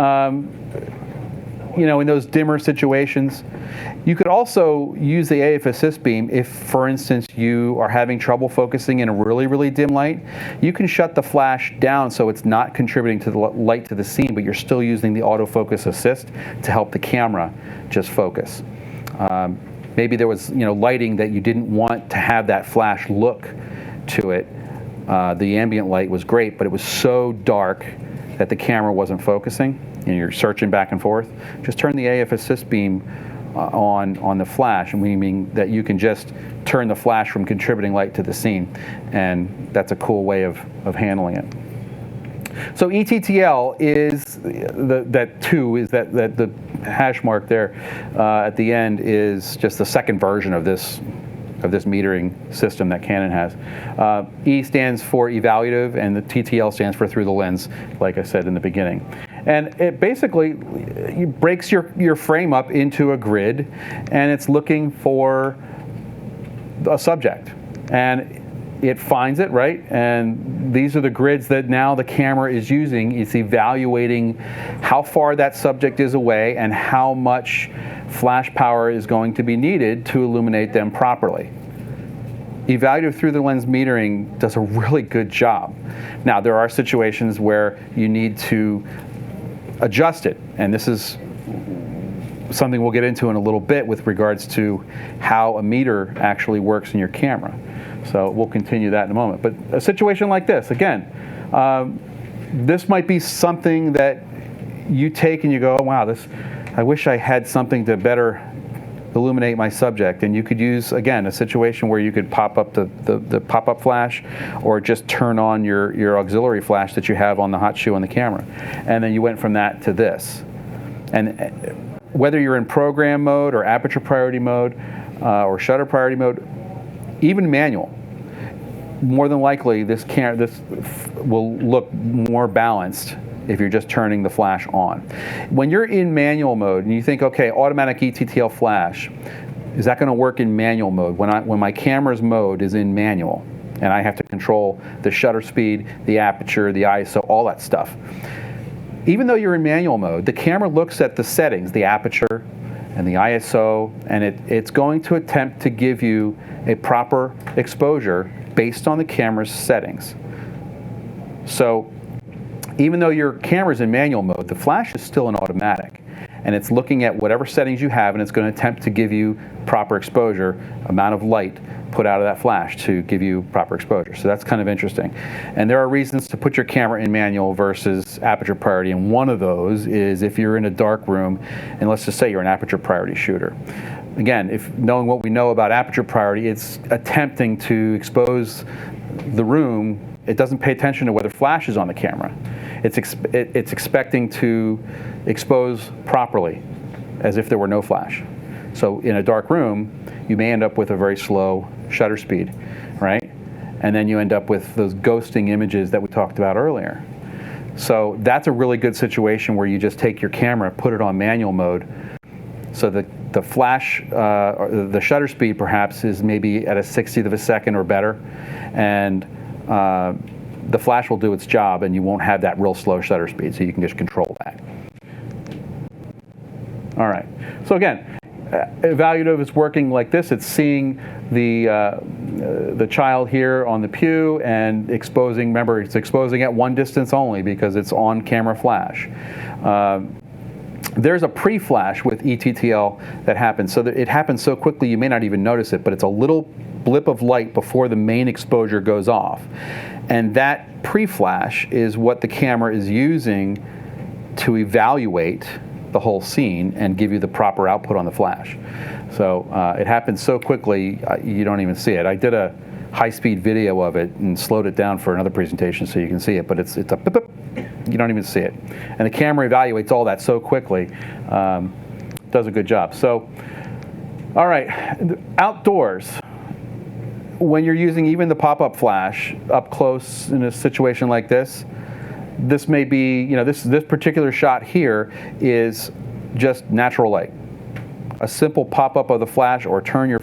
in those dimmer situations. You could also use the AF assist beam if, for instance, you are having trouble focusing in a really, really dim light. You can shut the flash down so it's not contributing to the light to the scene, but you're still using the autofocus assist to help the camera just focus. Maybe there was lighting that you didn't want to have that flash look to it. The ambient light was great, but it was so dark that the camera wasn't focusing. You're searching back and forth. Just turn the AF assist beam on the flash, meaning that you can just turn the flash from contributing light to the scene, and that's a cool way of handling it. So ETTL is that the hash mark there at the end is just the second version of this metering system that Canon has. E stands for evaluative, and the TTL stands for through the lens, like I said in the beginning. And it basically breaks your frame up into a grid, and it's looking for a subject. And it finds it, right? And these are the grids that now the camera is using. It's evaluating how far that subject is away and how much flash power is going to be needed to illuminate them properly. Evaluative through the lens metering does a really good job. Now, there are situations where you need to adjust it, and this is something we'll get into in a little bit with regards to how a meter actually works in your camera. So we'll continue that in a moment. But a situation like this, again, this might be something that you take and you go, oh, wow, I wish I had something to better illuminate my subject. And you could use, again, a situation where you could pop up the pop-up flash or just turn on your auxiliary flash that you have on the hot shoe on the camera. And then you went from that to this. And whether you're in program mode or aperture priority mode or shutter priority mode, even manual, more than likely this will look more balanced if you're just turning the flash on. When you're in manual mode and you think, okay, automatic ETTL flash, is that going to work in manual mode? When my camera's mode is in manual and I have to control the shutter speed, the aperture, the ISO, all that stuff. Even though you're in manual mode, the camera looks at the settings, the aperture and the ISO, and it's going to attempt to give you a proper exposure based on the camera's settings. So even though your camera's in manual mode, the flash is still in automatic. And it's looking at whatever settings you have, and it's going to attempt to give you proper exposure, amount of light put out of that flash to give you proper exposure. So that's kind of interesting. And there are reasons to put your camera in manual versus aperture priority, and one of those is if you're in a dark room, and let's just say you're an aperture priority shooter. Again, if knowing what we know about aperture priority, it's attempting to expose the room. It doesn't pay attention to whether flash is on the camera. It's expecting to expose properly as if there were no flash. So in a dark room, you may end up with a very slow shutter speed, right? And then you end up with those ghosting images that we talked about earlier. So that's a really good situation where you just take your camera, put it on manual mode, so that the flash, or the shutter speed perhaps is maybe at a 60th of a second or better, and the flash will do its job and you won't have that real slow shutter speed, so you can just control that. All right, so again, evaluative is working like this. It's seeing the child here on the pew and exposing, remember, it's exposing at one distance only because it's on camera flash. There's a pre-flash with ETTL that happens, so that it happens so quickly you may not even notice it, but it's a little blip of light before the main exposure goes off. And that pre-flash is what the camera is using to evaluate the whole scene and give you the proper output on the flash. So it happens so quickly you don't even see it. I did a high-speed video of it and slowed it down for another presentation so you can see it, but it's a pip, pip, you don't even see it. And the camera evaluates all that so quickly, does a good job. So, all right, outdoors, when you're using even the pop-up flash up close in a situation like this, this may be, this particular shot here is just natural light. A simple pop-up of the flash, or turn your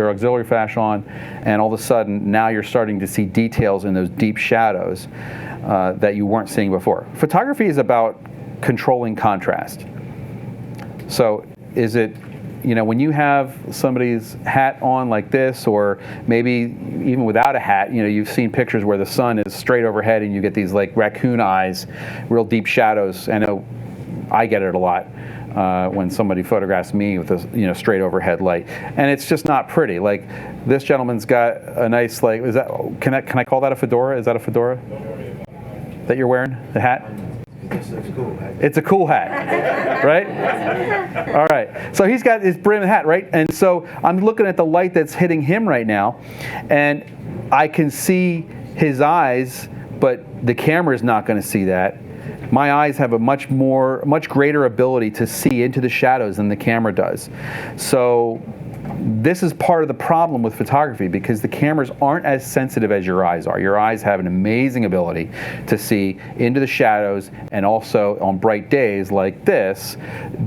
auxiliary flash on, and all of a sudden now you're starting to see details in those deep shadows that you weren't seeing before. Photography is about controlling contrast. So is it, when you have somebody's hat on like this, or maybe even without a hat, you've seen pictures where the sun is straight overhead and you get these like raccoon eyes, real deep shadows. I know I get it a lot when somebody photographs me with a straight overhead light, and it's just not pretty. Like this gentleman's got a nice, like, is that, can I call that a fedora? Is that a fedora that you're wearing, the hat? It's a cool hat, right? All right. So he's got his brim hat, right? And so I'm looking at the light that's hitting him right now, and I can see his eyes, but the camera is not going to see that. My eyes have a much greater ability to see into the shadows than the camera does. So This is part of the problem with photography because the cameras aren't as sensitive as your eyes are. Your eyes have an amazing ability to see into the shadows and also on bright days like this,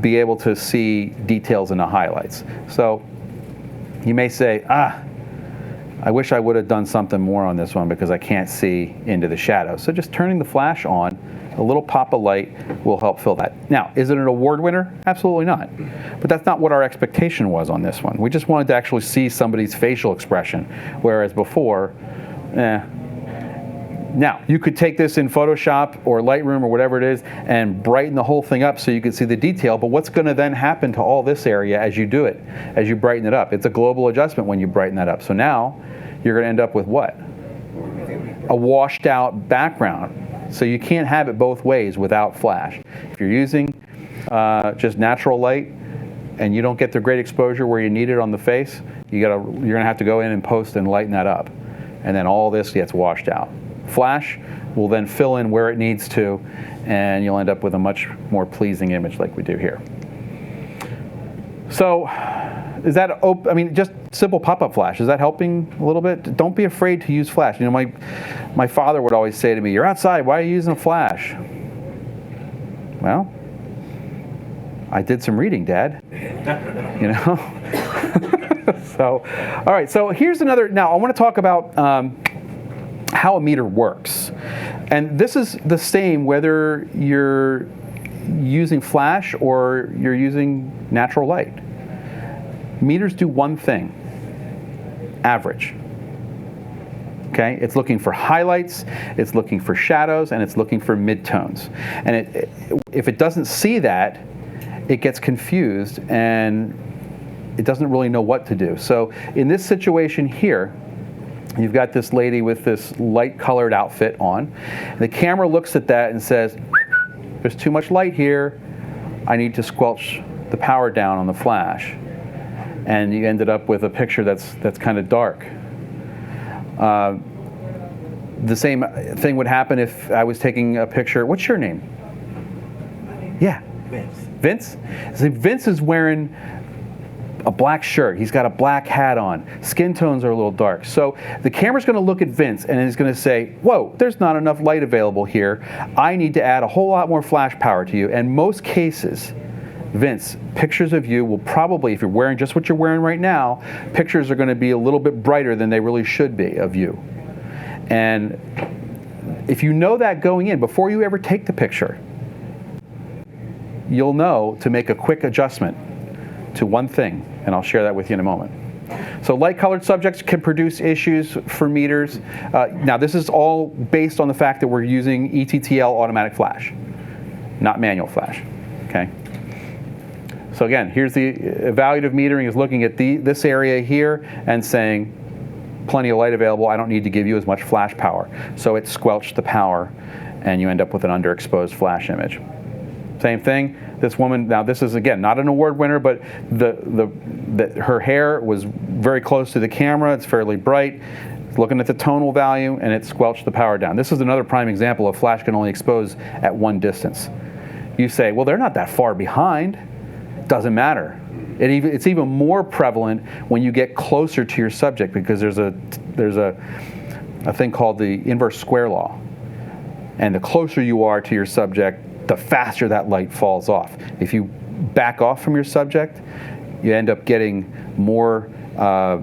be able to see details in the highlights. So you may say, I wish I would have done something more on this one because I can't see into the shadows. So just turning the flash on, a little pop of light will help fill that. Now, is it an award winner? Absolutely not. But that's not what our expectation was on this one. We just wanted to actually see somebody's facial expression, whereas before, Now, you could take this in Photoshop or Lightroom or whatever it is and brighten the whole thing up so you can see the detail, but what's going to then happen to all this area as you do it, as you brighten it up? It's a global adjustment when you brighten that up. So now, you're going to end up with what? A washed out background. So you can't have it both ways without flash. If you're using just natural light and you don't get the great exposure where you need it on the face, you're going to have to go in and post and lighten that up. And then all this gets washed out. Flash will then fill in where it needs to, and you'll end up with a much more pleasing image like we do here. So is that, I mean, just simple pop-up flash, is that helping a little bit? Don't be afraid to use flash. You know, my father would always say to me, you're outside, why are you using a flash? Well, I did some reading, Dad. You know? So, all right, so here's another, now I want to talk about how a meter works. And this is the same whether you're using flash or you're using natural light. Meters do one thing: average. Okay, it's looking for highlights, it's looking for shadows, and it's looking for midtones. And if it doesn't see that, it gets confused and it doesn't really know what to do. So in this situation here, you've got this lady with this light-colored outfit on. The camera looks at that and says, there's too much light here. I need to squelch the power down on the flash. And you ended up with a picture that's kind of dark. The same thing would happen if I was taking a picture. What's your name? Yeah. Vince? So Vince is wearing a black shirt. He's got a black hat on. Skin tones are a little dark. So the camera's going to look at Vince and it's going to say, whoa, there's not enough light available here. I need to add a whole lot more flash power to you. And most cases, Vince, pictures of you will probably, if you're wearing just what you're wearing right now, pictures are going to be a little bit brighter than they really should be of you. And if you know that going in, before you ever take the picture, you'll know to make a quick adjustment to one thing, and I'll share that with you in a moment. So light-colored subjects can produce issues for meters. Now this is all based on the fact that we're using ETTL automatic flash, not manual flash, okay? So again, here's the evaluative metering is looking at this area here and saying, plenty of light available, I don't need to give you as much flash power. So it squelched the power and you end up with an underexposed flash image. Same thing, this woman, now this is again, not an award winner, but her hair was very close to the camera, it's fairly bright, it's looking at the tonal value and it squelched the power down. This is another prime example of flash can only expose at one distance. You say, well, they're not that far behind. Doesn't matter. It's even more prevalent when you get closer to your subject because there's a thing called the inverse square law. And the closer you are to your subject, the faster that light falls off. If you back off from your subject, you end up getting more, a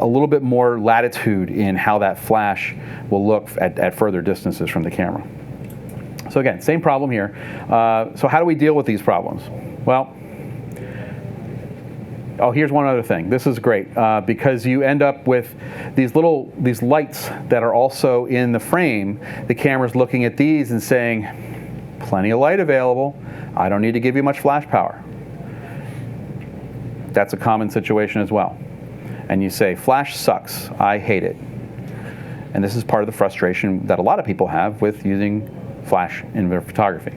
little bit more latitude in how that flash will look at further distances from the camera. So again, same problem here. So how do we deal with these problems? Well, oh, here's one other thing. This is great because you end up with these lights that are also in the frame. The camera's looking at these and saying, plenty of light available. I don't need to give you much flash power. That's a common situation as well. And you say, flash sucks. I hate it. And this is part of the frustration that a lot of people have with using flash in their photography.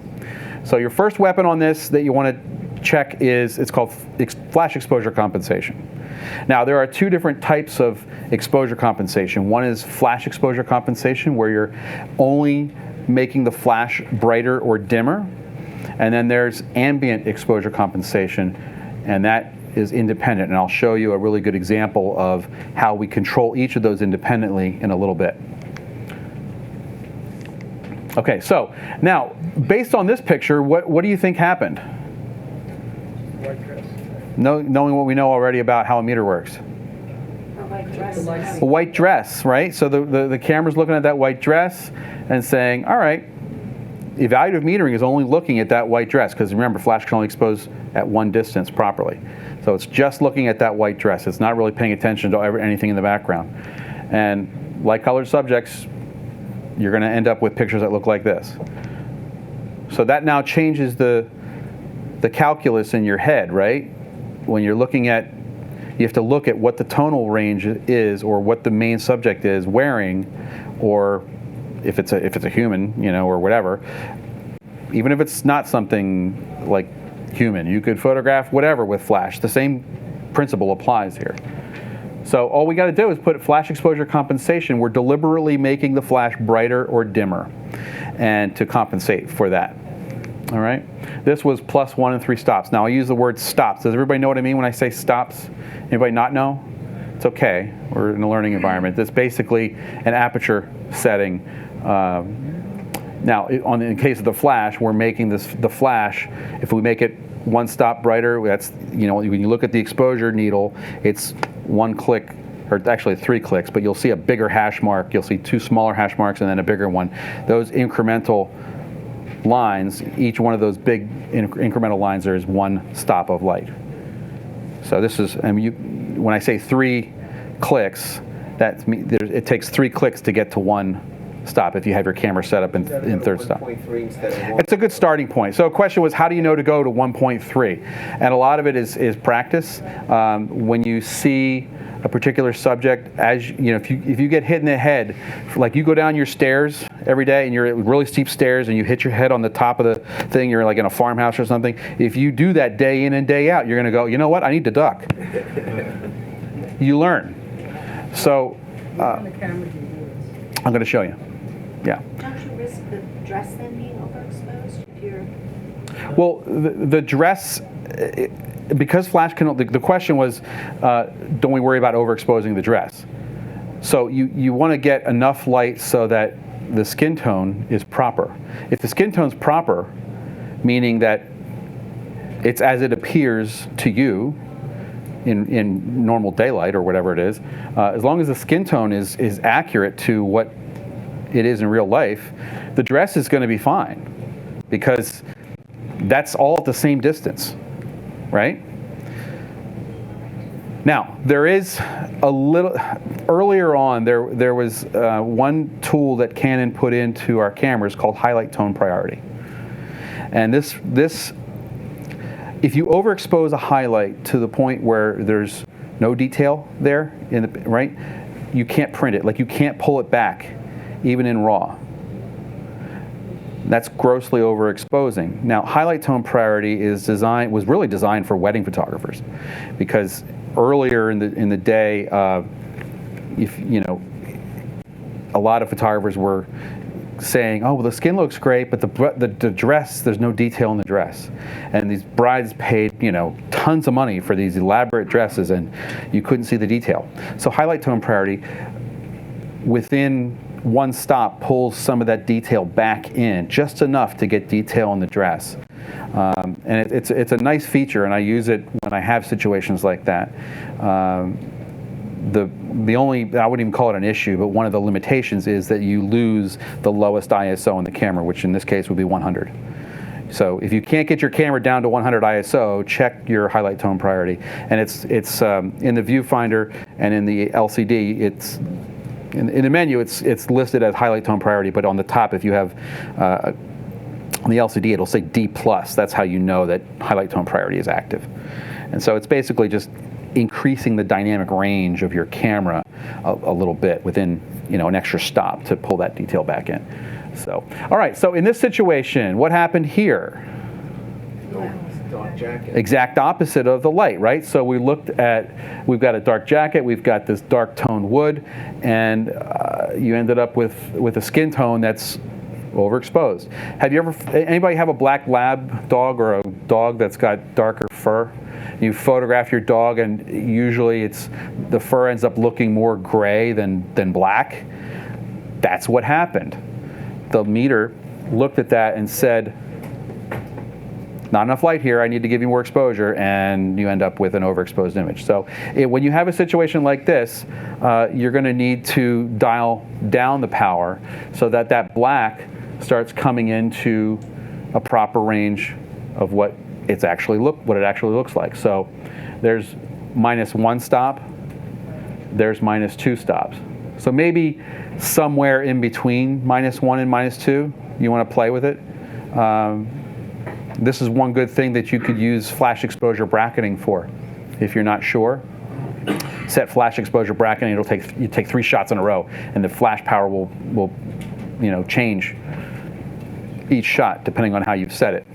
So your first weapon on this that you want to check is, it's called flash exposure compensation. Now there are two different types of exposure compensation. One is flash exposure compensation where you're only making the flash brighter or dimmer. And then there's ambient exposure compensation, and that is independent, and I'll show you a really good example of how we control each of those independently in a little bit. Okay, so now, based on this picture, what do you think happened? Knowing what we know already about how a meter works. A white dress, right? So the camera's looking at that white dress and saying, all right, evaluative metering is only looking at that white dress, because remember, flash can only expose at one distance properly. So it's just looking at that white dress. It's not really paying attention to anything in the background. And light colored subjects, you're going to end up with pictures that look like this. So that now changes the calculus in your head, right? When you're looking at, you have to look at what the tonal range is, or what the main subject is wearing, or if it's a human, you know, or whatever. Even if it's not something like human, you could photograph whatever with flash. The same principle applies here. So all we got to do is put flash exposure compensation. We're deliberately making the flash brighter or dimmer, and to compensate for that. All right. This was +1 and 3 stops. Now I use the word stops. Does everybody know what I mean when I say stops? Anybody not know? It's okay. We're in a learning environment. That's basically an aperture setting. Now, in case of the flash, we're making the flash. If we make it 1 stop brighter, that's, you know, when you look at the exposure needle, it's 1 click, or actually 3 clicks, but you'll see a bigger hash mark. You'll see 2 smaller hash marks and then a bigger one. Those incremental lines, each one of those big incremental lines, there is 1 stop of light. So this is, when I say 3 clicks, it takes 3 clicks to get to 1 stop if you have your camera set up in third stop. It's a good starting point. So the question was, how do you know to go to 1.3? And a lot of it is practice. When you see a particular subject, as you know, if you get hit in the head, like you go down your stairs every day and you're at really steep stairs and you hit your head on the top of the thing, you're like in a farmhouse or something. If you do that day in and day out, you're going to go, you know what, I need to duck. You learn. So I'm going to show you. Yeah. Don't you risk the dress then being overexposed if you're... Well, the dress, because flash can, the question was, don't we worry about overexposing the dress? So you want to get enough light so that the skin tone is proper. If the skin tone's proper, meaning that it's as it appears to you in normal daylight or whatever it is, as long as the skin tone is accurate to what it is in real life, the dress is going to be fine, because that's all at the same distance, right? Now, there is a little, earlier on, there was one tool that Canon put into our cameras called highlight tone priority. And this, if you overexpose a highlight to the point where there's no detail there, right, you can't print it. Like, you can't pull it back, even in RAW. That's grossly overexposing. Now, highlight tone priority was really designed for wedding photographers, because earlier in the day, if you know, a lot of photographers were saying, "Oh, well, the skin looks great, but the dress, there's no detail in the dress," and these brides paid, you know, tons of money for these elaborate dresses, and you couldn't see the detail. So highlight tone priority, within 1 stop, pulls some of that detail back in, just enough to get detail in the dress. And it's a nice feature, and I use it when I have situations like that. The only, I wouldn't even call it an issue, but one of the limitations is that you lose the lowest ISO in the camera, which in this case would be 100. So if you can't get your camera down to 100 ISO, check your highlight tone priority. And it's in the viewfinder and in the LCD, it's in the menu, it's listed as highlight tone priority, but on the top, if you have on the LCD, it'll say D+. That's how you know that highlight tone priority is active. And so it's basically just increasing the dynamic range of your camera a little bit within, you know, an extra stop to pull that detail back in. So, all right. So in this situation, what happened here? Dark jacket. Exact opposite of the light, right? So we looked at, we've got a dark jacket, we've got this dark toned wood, and you ended up with a skin tone that's overexposed. Have you ever, anybody have a black lab dog or a dog that's got darker fur? You photograph your dog, and usually the fur ends up looking more gray than black. That's what happened. The meter looked at that and said, not enough light here, I need to give you more exposure, and you end up with an overexposed image. So when you have a situation like this, you're going to need to dial down the power so that that black starts coming into a proper range of what it actually looks like. So there's -1 stop, there's -2 stops. So maybe somewhere in between -1 and -2, you want to play with it. This is one good thing that you could use flash exposure bracketing for. If you're not sure, set flash exposure bracketing. You take 3 shots in a row, and the flash power will change each shot depending on how you've set it.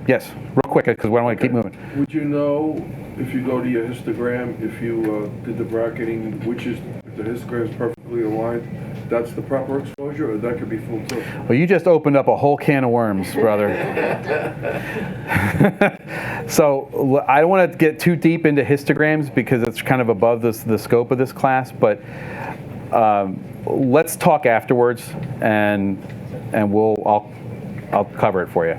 Yes, real quick, because we don't want to keep moving. Would you know, if you go to your histogram, if you did the bracketing, if the histogram is perfectly aligned, that's the proper exposure, or that could be full tilt? Well, you just opened up a whole can of worms, brother. So I don't want to get too deep into histograms because it's kind of above the scope of this class, but let's talk afterwards, and I'll cover it for you.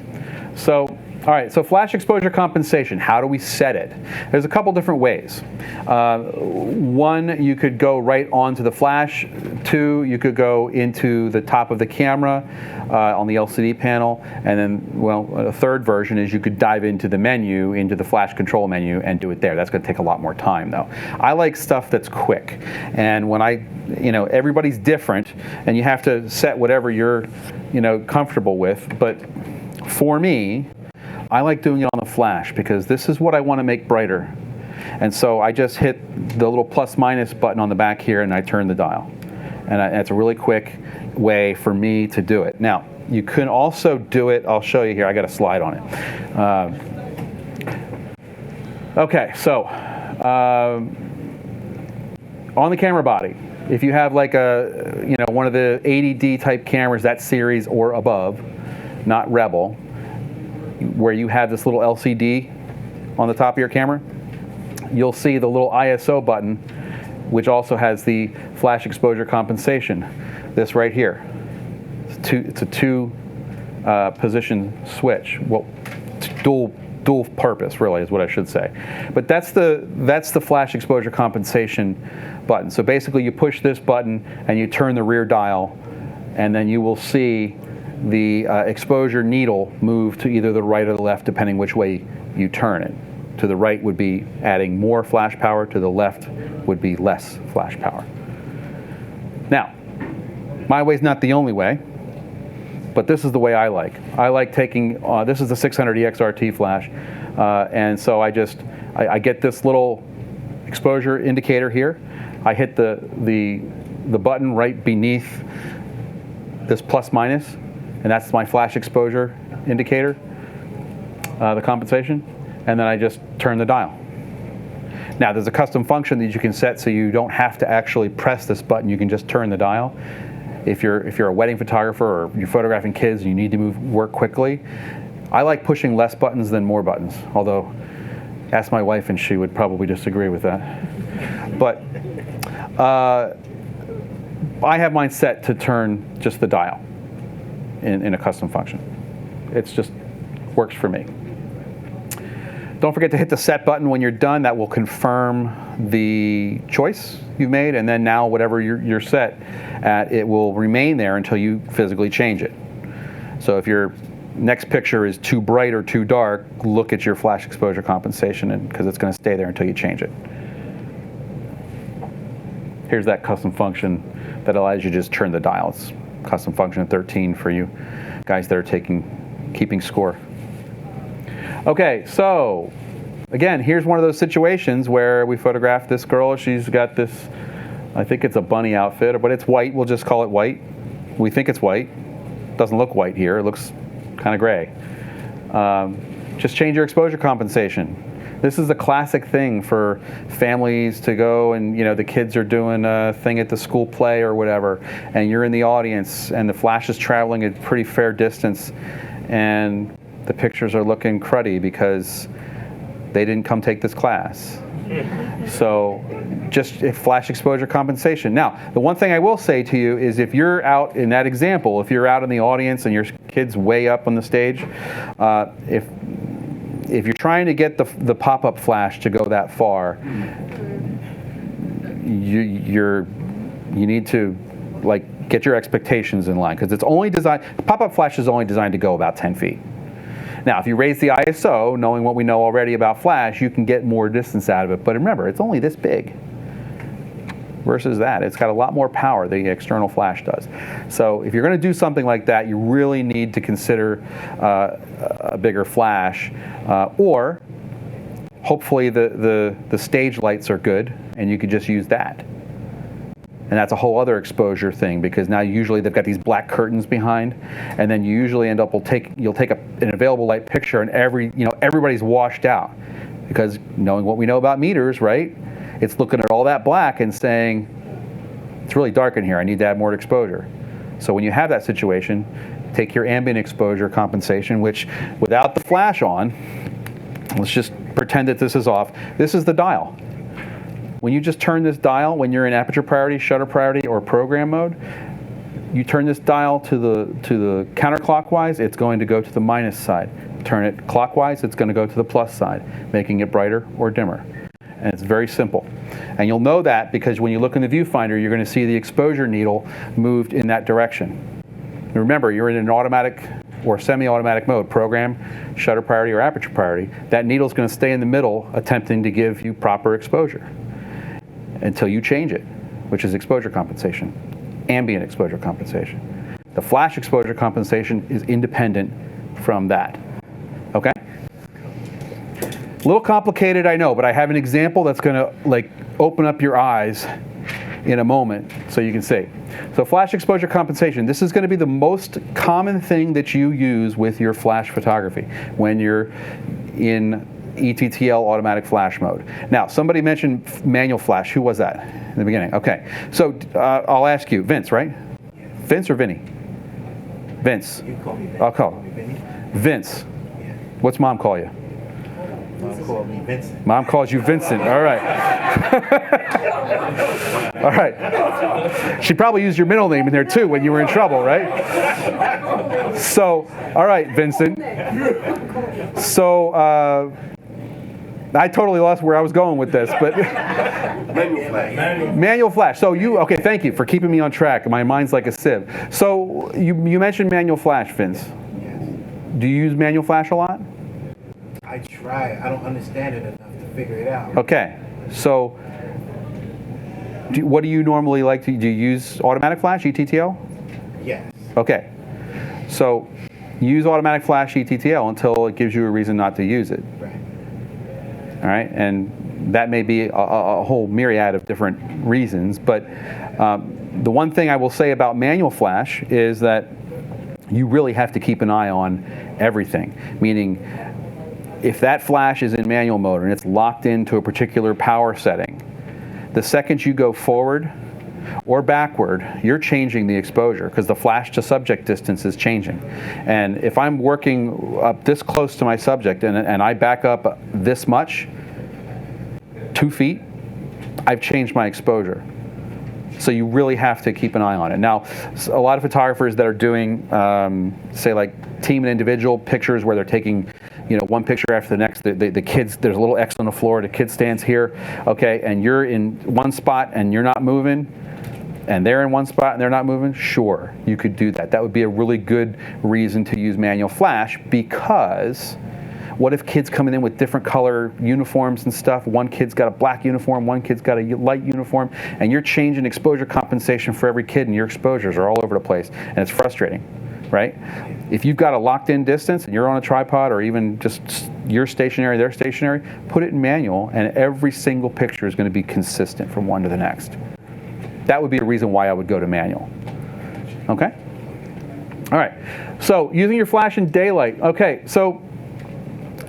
So, all right, so flash exposure compensation, how do we set it? There's a couple different ways. One, you could go right onto the flash. 2, you could go into the top of the camera on the LCD panel. And then, well, a third version is you could dive into the menu, into the flash control menu, and do it there. That's going to take a lot more time, though. I like stuff that's quick. And when everybody's different, and you have to set whatever you're, comfortable with. But for me, I like doing it on the flash because this is what I want to make brighter. And so I just hit the little plus/minus button on the back here, and I turn the dial. And it's a really quick way for me to do it. Now, you can also do it, I'll show you here, I got a slide on it. Okay, so on the camera body, if you have like one of the 80D type cameras, that series or above, not Rebel, where you have this little LCD on the top of your camera, you'll see the little ISO button, which also has the flash exposure compensation. This right here. It's a two position switch. Well, dual purpose, really, is what I should say. But that's the flash exposure compensation button. So basically, you push this button and you turn the rear dial, and then you will see the exposure needle move to either the right or the left, depending which way you turn it. To the right would be adding more flash power, to the left would be less flash power. Now, my way's not the only way, but this is the way I like. I like taking, this is the 600 EXRT flash, and so I get this little exposure indicator here. I hit the button right beneath this plus minus, and that's my flash exposure indicator, the compensation, and then I just turn the dial. Now there's a custom function that you can set so you don't have to actually press this button, you can just turn the dial. If you're a wedding photographer or you're photographing kids and you need to work quickly, I like pushing less buttons than more buttons, although ask my wife and she would probably disagree with that. But I have mine set to turn just the dial in a custom function. It's just works for me. Don't forget to hit the set button when you're done. That will confirm the choice you've made, and then now whatever you're set at, it will remain there until you physically change it. So if your next picture is too bright or too dark, look at your flash exposure compensation, because it's going to stay there until you change it. Here's that custom function that allows you to just turn the dial. It's custom function 13 for you guys that are keeping score. Okay, so again, here's one of those situations where we photographed this girl. She's got this, I think it's a bunny outfit, but it's white. We'll just call it white. We think it's white. Doesn't look white here. It looks kind of gray. Just change your exposure compensation. This is a classic thing for families to go and, the kids are doing a thing at the school play or whatever, and you're in the audience and the flash is traveling a pretty fair distance, and the pictures are looking cruddy because They didn't come take this class. So just flash exposure compensation. Now, the one thing I will say to you is if you're out in that example, if you're out in the audience and your kid's way up on the stage, if you're trying to get the pop-up flash to go that far, you need to like get your expectations in line, because it's only designed, pop-up flash is only designed to go about 10 feet. Now, if you raise the ISO, knowing what we know already about flash, you can get more distance out of it. But remember, it's only this big versus that. It's got a lot more power, the external flash does. So if you're going to do something like that, you really need to consider a bigger flash. Or hopefully the stage lights are good, and you could just use that. And that's a whole other exposure thing, because now usually they've got these black curtains behind, and then you usually end up you'll take an available light picture, and everybody's washed out, because knowing what we know about meters, right? It's looking at all that black and saying, it's really dark in here, I need to add more exposure. So when you have that situation, take your ambient exposure compensation, which without the flash on, let's just pretend that this is off. This is the dial. When you just turn this dial, when you're in aperture priority, shutter priority, or program mode, you turn this dial to the counterclockwise, it's going to go to the minus side. Turn it clockwise, it's going to go to the plus side, making it brighter or dimmer. And it's very simple. And you'll know that because when you look in the viewfinder, you're going to see the exposure needle moved in that direction. Remember, you're in an automatic or semi-automatic mode, program, shutter priority, or aperture priority. That needle's going to stay in the middle, attempting to give you proper exposure until you change it, which is exposure compensation, ambient exposure compensation. The flash exposure compensation is independent from that. Okay? A little complicated, I know, but I have an example that's going to open up your eyes in a moment so you can see. So flash exposure compensation, this is going to be the most common thing that you use with your flash photography when you're in ETTL automatic flash mode. Now, somebody mentioned manual flash. Who was that in the beginning? Okay, so I'll ask you, Vince, right? Yes. Vince or Vinny? Vince. You call me Vinny. I'll call. You me Vinny? Vince. Yeah. What's mom call you? Mom called me Vincent. Mom calls you Vincent. All right. All right. She probably used your middle name in there too when you were in trouble, right? So, all right, Vincent. So, I totally lost where I was going with this, but Manual flash. manual flash. So okay, thank you for keeping me on track. My mind's like a sieve. So you mentioned manual flash, Vince. Yes. Do you use manual flash a lot? I try. I don't understand it enough to figure it out. Okay, so what do you normally like to do? You use automatic flash, ETTL? Yes. Okay, so use automatic flash ETTL until it gives you a reason not to use it. Right. All right, and that may be a whole myriad of different reasons, but the one thing I will say about manual flash is that you really have to keep an eye on everything, meaning if that flash is in manual mode and it's locked into a particular power setting, the second you go forward or backward, you're changing the exposure because the flash to subject distance is changing. And if I'm working up this close to my subject and I back up this much, 2 feet, I've changed my exposure. So you really have to keep an eye on it. Now, a lot of photographers that are doing, say like team and individual pictures where they're taking, one picture after the next, the kids, there's a little X on the floor, the kid stands here, okay, and you're in one spot and you're not moving, and they're in one spot and they're not moving, sure, you could do that. That would be a really good reason to use manual flash, because what if kids coming in with different color uniforms and stuff? One kid's got a black uniform, one kid's got a light uniform, and you're changing exposure compensation for every kid, and your exposures are all over the place, and it's frustrating, right? If you've got a locked-in distance and you're on a tripod, or even just you're stationary, they're stationary, put it in manual, and every single picture is going to be consistent from one to the next. That would be a reason why I would go to manual. Okay? All right. So using your flash in daylight. Okay, so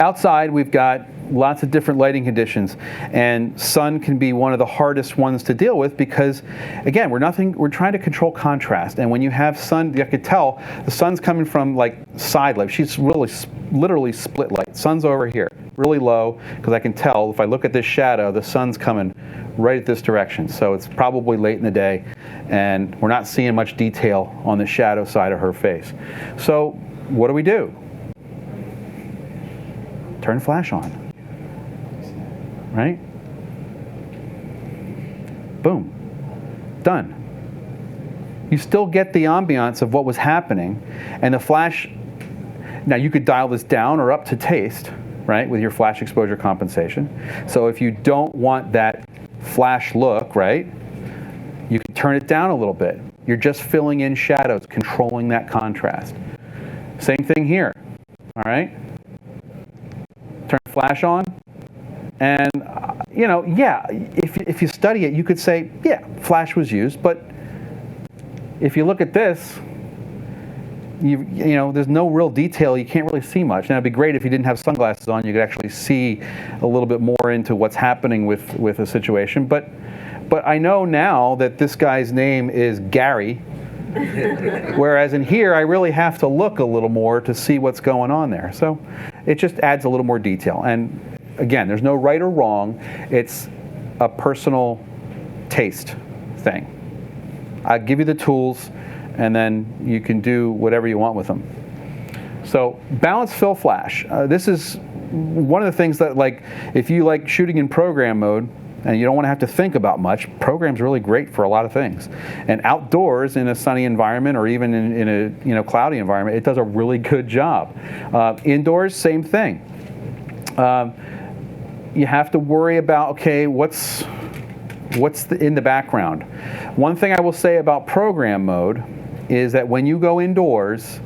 outside we've got lots of different lighting conditions, and sun can be one of the hardest ones to deal with because, again, we're trying to control contrast, and when you have sun, you could tell the sun's coming from like side light. She's really literally split light. Sun's over here. really low, because I can tell if I look at this shadow, the sun's coming right at this direction. So it's probably late in the day, and we're not seeing much detail on the shadow side of her face. So what do? Turn flash on, right? Boom, done. You still get the ambiance of what was happening, and the flash. Now you could dial this down or up to taste, right, with your flash exposure compensation. So if you don't want that flash look, right, you can turn it down a little bit. You're just filling in shadows, controlling that contrast. Same thing here, all right? Turn flash on, and yeah, if you study it, you could say, yeah, flash was used, but if you look at this, you know, there's no real detail. You can't really see much. Now, it'd be great if you didn't have sunglasses on. You could actually see a little bit more into what's happening with a situation. But I know now that this guy's name is Gary, whereas in here, I really have to look a little more to see what's going on there. So it just adds a little more detail. And again, there's no right or wrong. It's a personal taste thing. I give you the tools, and then you can do whatever you want with them. So balance fill flash. This is one of the things that, like, if you like shooting in program mode and you don't want to have to think about much, program's really great for a lot of things. And outdoors in a sunny environment, or even in a cloudy environment, it does a really good job. Indoors, same thing. You have to worry about, okay, what's in the background. One thing I will say about program mode is that when you go indoors,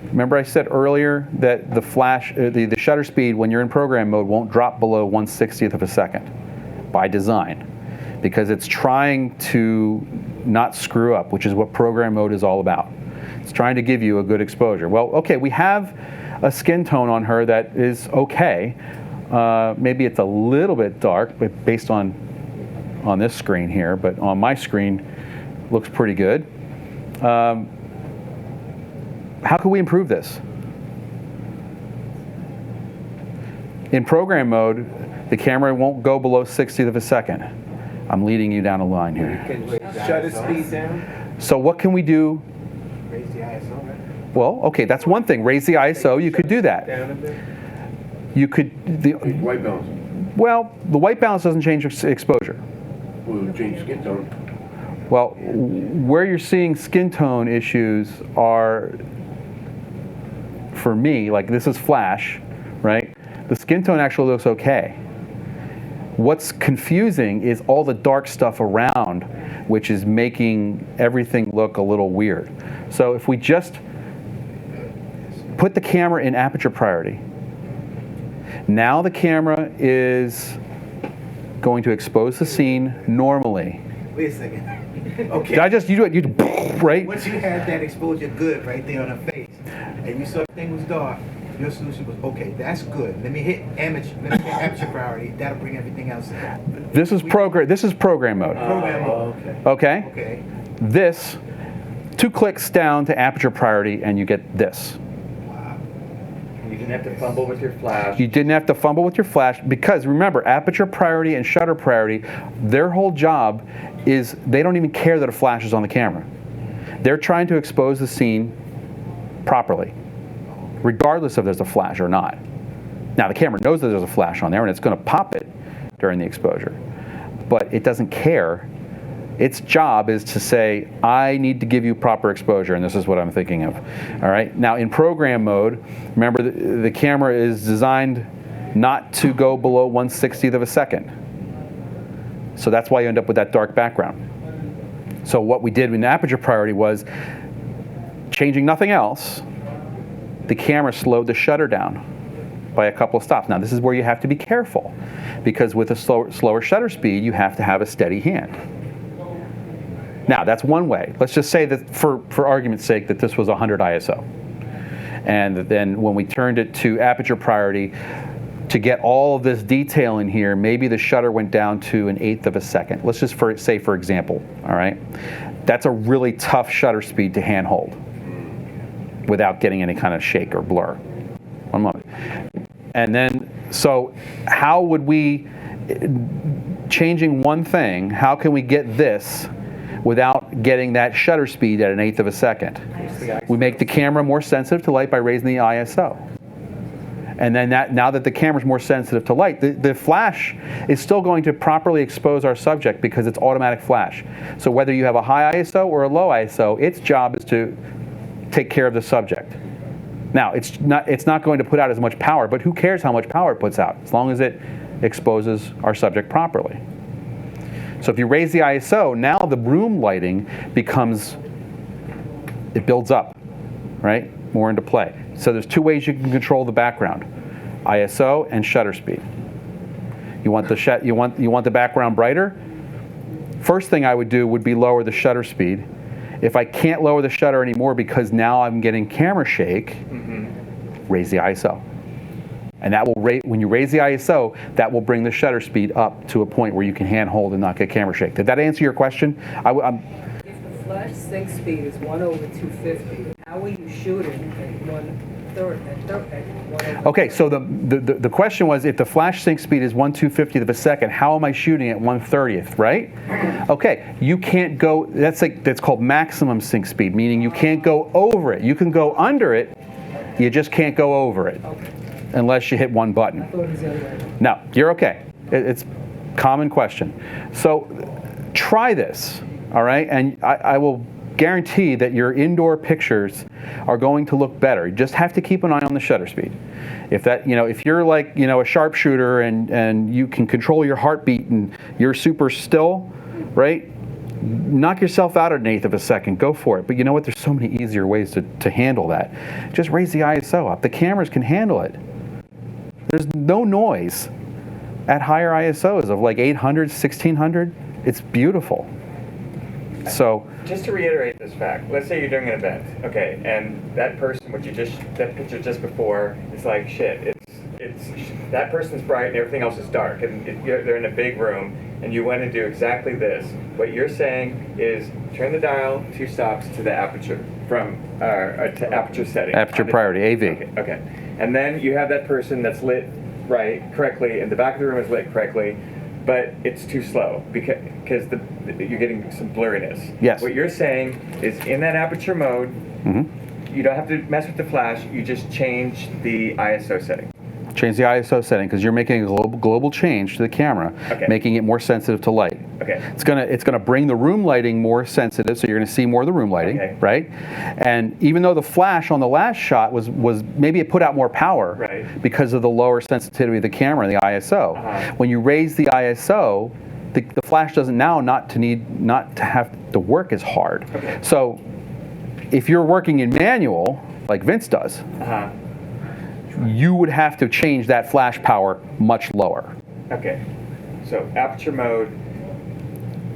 remember I said earlier that the flash, the shutter speed when you're in program mode won't drop below 1/60th of a second by design, because it's trying to not screw up, which is what program mode is all about. It's trying to give you a good exposure. Well, okay, we have a skin tone on her that is okay. Maybe it's a little bit dark, but based on this screen here, but on my screen, looks pretty good. How can we improve this? In program mode, the camera won't go below 60th of a second. I'm leading you down a line here. Can shutter speed down? So what can we do? Raise the ISO, right? Well, okay, that's one thing. Raise the ISO, you could do that. Down a bit? You could, White balance. well, the white balance doesn't change exposure. Will change skin tone. Well, where you're seeing skin tone issues are, for me, like this is flash, right? The skin tone actually looks okay. What's confusing is all the dark stuff around, which is making everything look a little weird. So if we just put the camera in aperture priority, now the camera is going to expose the scene normally. Wait a second. Okay. Did I just, you do it, right? Once you had that exposure good right there on her face, and you saw everything was dark, your solution was, okay, that's good. Let me hit aperture priority. That'll bring everything else in. This is program mode. Program mode. Okay? Okay. This, 2 clicks down to aperture priority, and you get this. You didn't have to fumble with your flash. You didn't have to fumble with your flash, because remember, aperture priority and shutter priority, their whole job is they don't even care that a flash is on the camera. They're trying to expose the scene properly, regardless if there's a flash or not. Now, the camera knows that there's a flash on there, and it's going to pop it during the exposure, but it doesn't care. Its job is to say, I need to give you proper exposure, and this is what I'm thinking of. All right. Now, in program mode, remember the camera is designed not to go below 1/60th of a second. So that's why you end up with that dark background. So what we did in aperture priority was, changing nothing else, the camera slowed the shutter down by a couple of stops. Now, this is where you have to be careful, because with a slower shutter speed, you have to have a steady hand. Now, that's one way. Let's just say that, for argument's sake, that this was 100 ISO. And then when we turned it to aperture priority, to get all of this detail in here, maybe the shutter went down to 1/8 of a second. Let's just say, for example, all right? That's a really tough shutter speed to handhold without getting any kind of shake or blur. One moment. And then So how would we, changing one thing, how can we get this without getting that shutter speed at 1/8 of a second? We make the camera more sensitive to light by raising the ISO. And then now that the camera's more sensitive to light, the flash is still going to properly expose our subject because it's automatic flash. So whether you have a high ISO or a low ISO, its job is to take care of the subject. Now, it's not going to put out as much power, but who cares how much power it puts out, as long as it exposes our subject properly. So if you raise the ISO, now the room lighting it builds up, right? More into play. So there's two ways you can control the background: ISO and shutter speed. You want the background brighter? First thing I would do would be lower the shutter speed. If I can't lower the shutter anymore because now I'm getting camera shake, raise the ISO. And that will when you raise the ISO, that will bring the shutter speed up to a point where you can handhold and not get camera shake. Did that answer your question? If the flash sync speed is 1/250, how are you shooting at 1/3? Okay, so the question was, if the flash sync speed is 1/250th of a second, how am I shooting at 1/30th, right? Okay, you can't go, that's called maximum sync speed, meaning you can't go over it. You can go under it, you just can't go over it, unless you hit one button. I thought it was the other way. No, you're okay. It's a common question. So try this, all right? And I will guarantee that your indoor pictures are going to look better. You just have to keep an eye on the shutter speed. If you're like, a sharpshooter and you can control your heartbeat and you're super still, right? Knock yourself out at 1/8 of a second. Go for it. But you know what? There's so many easier ways to handle that. Just raise the ISO up. The cameras can handle it. There's no noise at higher ISOs of like 800, 1600. It's beautiful. So Just to reiterate this fact, let's say you're doing an event, okay, and that person, that picture just before, it's like shit. It's that person's bright and everything else is dark, and they're in a big room, and you want to do exactly this. What you're saying is turn the dial 2 stops to the aperture to aperture setting. aperture priority, AV. Okay, and then you have that person that's lit correctly, and the back of the room is lit correctly, but it's too slow because you're getting some blurriness. Yes. What you're saying is in that aperture mode, you don't have to mess with the flash. You just change the ISO setting. Change the ISO setting because you're making a global change to the camera, making it more sensitive to light. Okay. It's gonna bring the room lighting more sensitive, so you're gonna see more of the room lighting, right? And even though the flash on the last shot was maybe it put out more power, because of the lower sensitivity of the camera and the ISO. When you raise the ISO, the flash doesn't not to have to work as hard. So if you're working in manual, like Vince does, you would have to change that flash power much lower. Okay. So aperture mode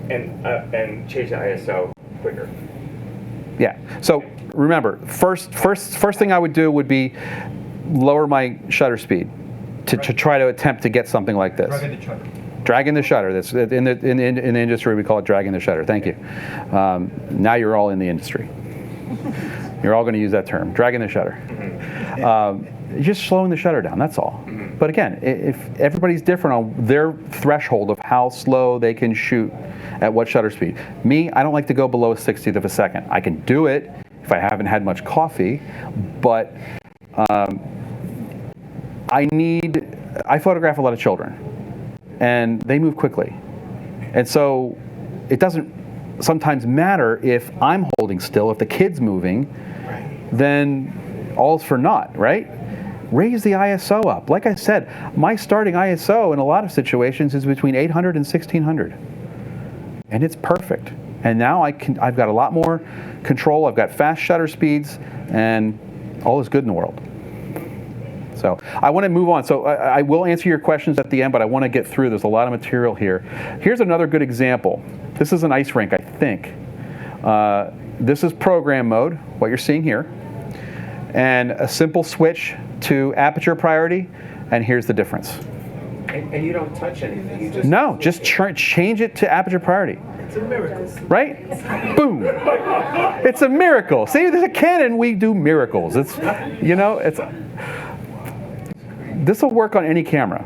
and change the ISO quicker. Yeah. So remember, first thing I would do would be lower my shutter speed to try to attempt to get something like this. Dragging the shutter. That's in the industry we call it dragging the shutter. Thank you. Now you're all in the industry. You're all going to use that term, dragging the shutter. Just slowing the shutter down, that's all. But again, if everybody's different on their threshold of how slow they can shoot at what shutter speed. Me, I don't like to go below a 60th of a second. I can do it if I haven't had much coffee, but I photograph a lot of children, and they move quickly. And so it doesn't sometimes matter if I'm holding still. If the kid's moving, then all's for naught, right? Raise the ISO up. Like I said, my starting ISO in a lot of situations is between 800 and 1600. And it's perfect. And now I've got a lot more control. I've got fast shutter speeds, and all is good in the world. So I want to move on. So I will answer your questions at the end, but I want to get through. There's a lot of material here. Here's another good example. This is an ice rink, I think. This is program mode, what you're seeing here. And a simple switch to aperture priority, and here's the difference. And you don't touch anything. You just just change it to aperture priority. It's a miracle. Right? Boom. It's a miracle. See, there's a Canon, we do miracles. this will work on any camera.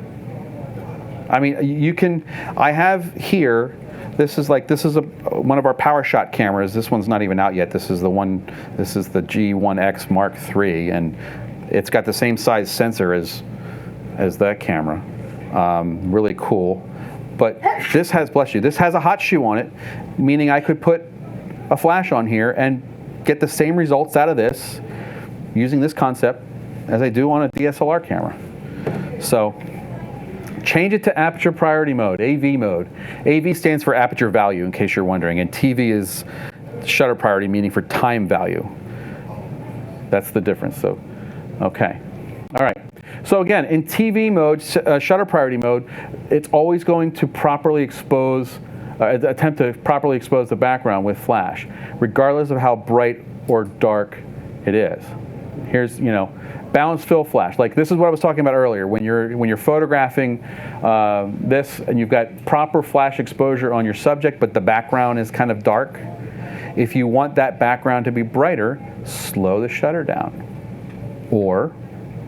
I mean, you can, I have here, this is one of our PowerShot cameras. This one's not even out yet. This is the G1X Mark III, and it's got the same size sensor as that camera. Really cool. But this has, bless you, this has a hot shoe on it, meaning I could put a flash on here and get the same results out of this using this concept as I do on a DSLR camera. So change it to aperture priority mode, AV mode. AV stands for aperture value, in case you're wondering, and TV is shutter priority, meaning for time value. That's the difference. So, okay. All right. So again, in TV mode, shutter priority mode, it's always going to properly expose, attempt to properly expose the background with flash, regardless of how bright or dark it is. Here's, balanced fill flash. Like this is what I was talking about earlier. When you're photographing this and you've got proper flash exposure on your subject, but the background is kind of dark. If you want that background to be brighter, slow the shutter down. Or,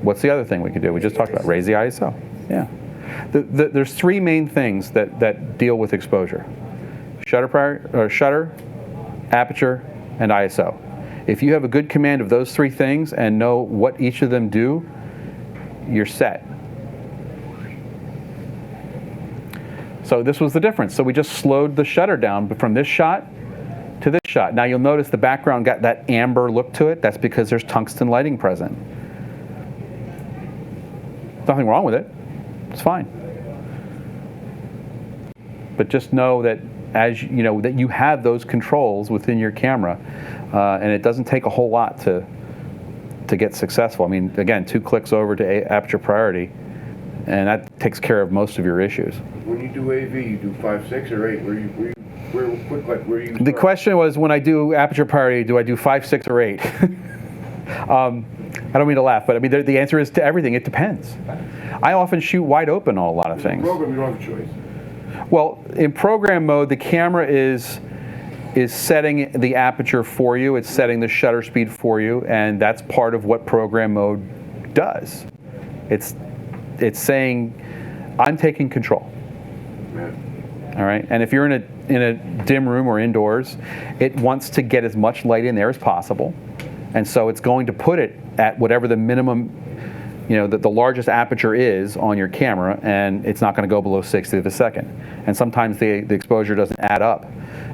what's the other thing we could do? We just talked about raise the ISO. Yeah. There's three main things that deal with exposure: shutter, aperture, and ISO. If you have a good command of those three things and know what each of them do, you're set. So this was the difference. So we just slowed the shutter down from this shot to this shot. Now you'll notice the background got that amber look to it. That's because there's tungsten lighting present. Nothing wrong with it. It's fine. But just know that that you have those controls within your camera, and it doesn't take a whole lot to get successful. I mean, again, 2 clicks over to aperture priority, and that takes care of most of your issues. When you do AV, you do 5, 6, or 8. Where you The question was, when I do aperture priority, do I do 5, 6, or 8? I don't mean to laugh, but I mean the answer is to everything. It depends. I often shoot wide open on a lot of things. In program, you don't have a choice. Well, in program mode, the camera is setting the aperture for you. It's setting the shutter speed for you, and that's part of what program mode does. It's saying, I'm taking control. Yeah. All right, and if you're in a dim room or indoors, it wants to get as much light in there as possible, and so it's going to put it at whatever the minimum, the largest aperture is on your camera, and it's not going to go below 60th of a second. And sometimes the exposure doesn't add up,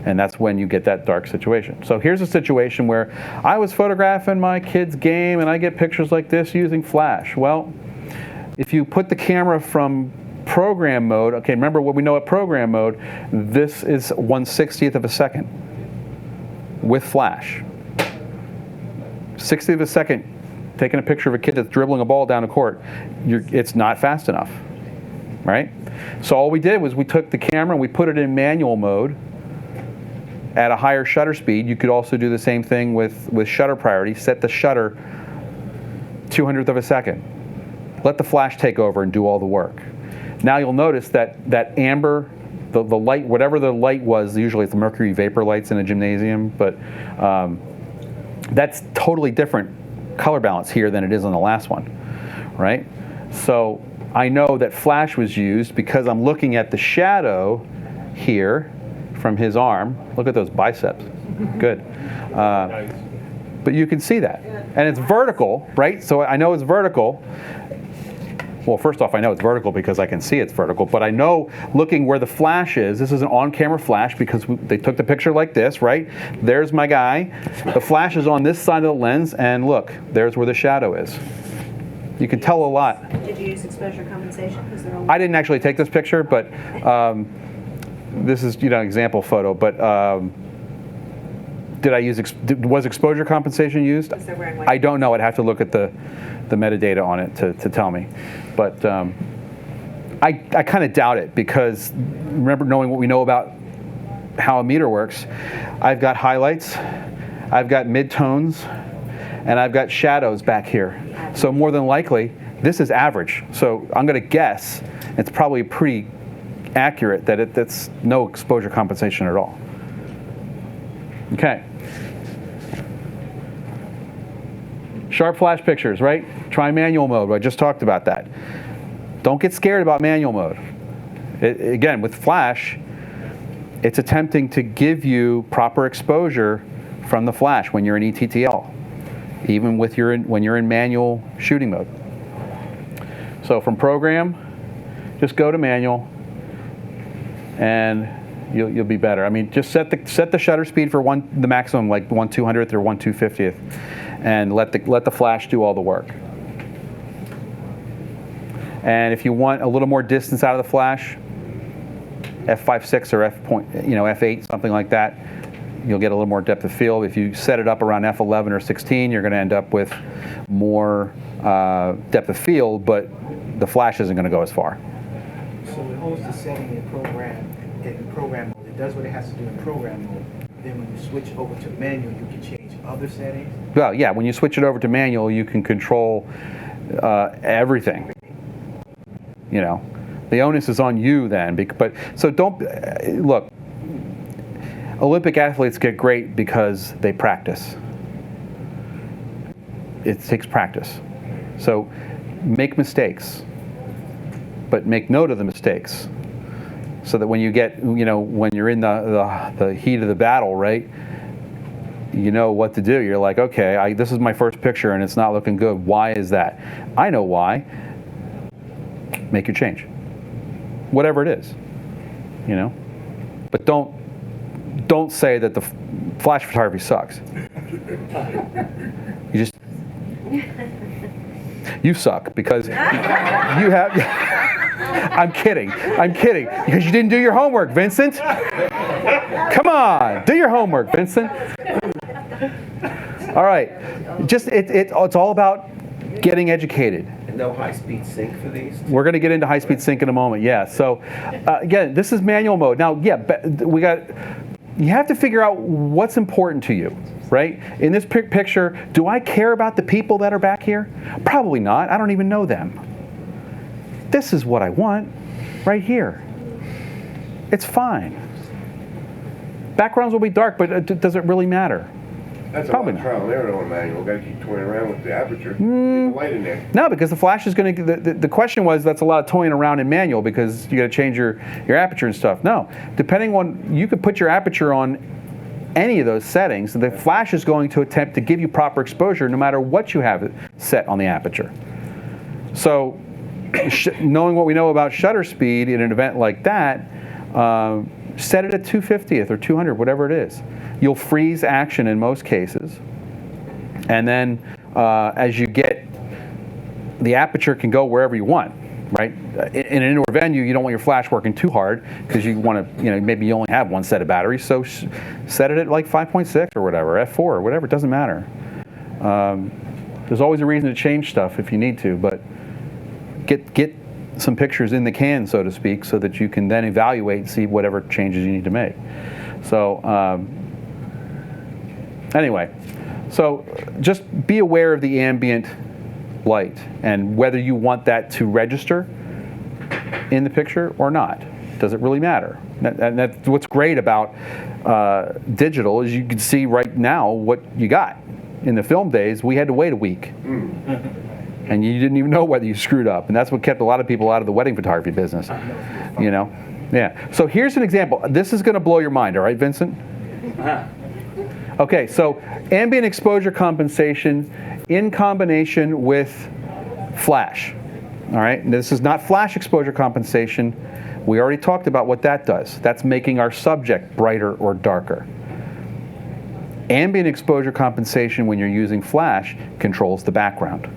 and that's when you get that dark situation. So here's a situation where I was photographing my kid's game, and I get pictures like this using flash. Well, if you put the camera from program mode, okay, remember what we know at program mode, this is 1/60th of a second with flash. 60th of a second, taking a picture of a kid that's dribbling a ball down a court, it's not fast enough, right? So all we did was we took the camera and we put it in manual mode at a higher shutter speed. You could also do the same thing with shutter priority. Set the shutter 200th of a second. Let the flash take over and do all the work. Now you'll notice that amber, the light, whatever the light was, usually it's the mercury vapor lights in a gymnasium, but that's totally different color balance here than it is on the last one, right? So I know that flash was used because I'm looking at the shadow here from his arm. Look at those biceps. Good. But you can see that. And it's vertical, right? So I know it's vertical. Well, first off, I know it's vertical because I can see it's vertical, but I know looking where the flash is, this is an on-camera flash because they took the picture like this, right? There's my guy. The flash is on this side of the lens, and look, there's where the shadow is. You can tell a lot. Did you use exposure compensation? I didn't actually take this picture, but this is an example photo, but did I use, was exposure compensation used? I don't know. I'd have to look at the metadata on it to tell me. But I kind of doubt it because remember knowing what we know about how a meter works, I've got highlights, I've got midtones, and I've got shadows back here. So more than likely, this is average. So I'm going to guess it's probably pretty accurate that that's no exposure compensation at all. Okay. Sharp flash pictures, right? Try manual mode. I just talked about that. Don't get scared about manual mode. Again, with flash, it's attempting to give you proper exposure from the flash when you're in ETTL, even with when you're in manual shooting mode. So from program, just go to manual, and you'll be better. I mean, just set the shutter speed for the maximum, like 1/200th or 1/250th, and let the flash do all the work. And if you want a little more distance out of the flash, f5.6 or f8, something like that, you'll get a little more depth of field. If you set it up around f11 or 16, you're going to end up with more depth of field, but the flash isn't going to go as far. So it holds the setting in program mode. It does what it has to do in program mode. Then when you switch over to manual, you can change other settings. Well, yeah, when you switch it over to manual, you can control everything. You know, the onus is on you then. But so don't look. Olympic athletes get great because they practice. It takes practice. So make mistakes, but make note of the mistakes, so that when you get, when you're in the heat of the battle, right, you know what to do. You're like, okay, this is my first picture and it's not looking good. Why is that? I know why. Make your change, whatever it is, But don't say that the flash photography sucks. You suck because you have. I'm kidding, because you didn't do your homework, Vincent. Come on, do your homework, Vincent. All right, it's all about getting educated. And no high-speed sync for these? We're going to get into high-speed sync in a moment, yeah. So again, this is manual mode. Now, yeah, you have to figure out what's important to you, right? In this picture, do I care about the people that are back here? Probably not. I don't even know them. This is what I want right here. It's fine. Backgrounds will be dark, but does it really matter? That's Probably a lot of trial and error on manual. Got to keep toying around with the aperture. Get the light in there. No, because the flash is going to. The question was, that's a lot of toying around in manual because you got to change your aperture and stuff. No, depending on, you could put your aperture on any of those settings. The flash is going to attempt to give you proper exposure no matter what you have set on the aperture. So, knowing what we know about shutter speed in an event like that, set it at 250th or 200, whatever it is. You'll freeze action in most cases, and then as you get, the aperture can go wherever you want, right? In an indoor venue, you don't want your flash working too hard because you want to, maybe you only have one set of batteries, so set it at like 5.6 or whatever, f4 or whatever, it doesn't matter. There's always a reason to change stuff if you need to, but get some pictures in the can, so to speak, so that you can then evaluate and see whatever changes you need to make. So anyway, so just be aware of the ambient light and whether you want that to register in the picture or not. Does it really matter? And that's what's great about digital, is you can see right now what you got. In the film days, we had to wait a week. And you didn't even know whether you screwed up. And that's what kept a lot of people out of the wedding photography business. Yeah. So here's an example. This is going to blow your mind, all right, Vincent? Okay, so ambient exposure compensation in combination with flash. All right, and this is not flash exposure compensation. We already talked about what that does. That's making our subject brighter or darker. Ambient exposure compensation, when you're using flash, controls the background.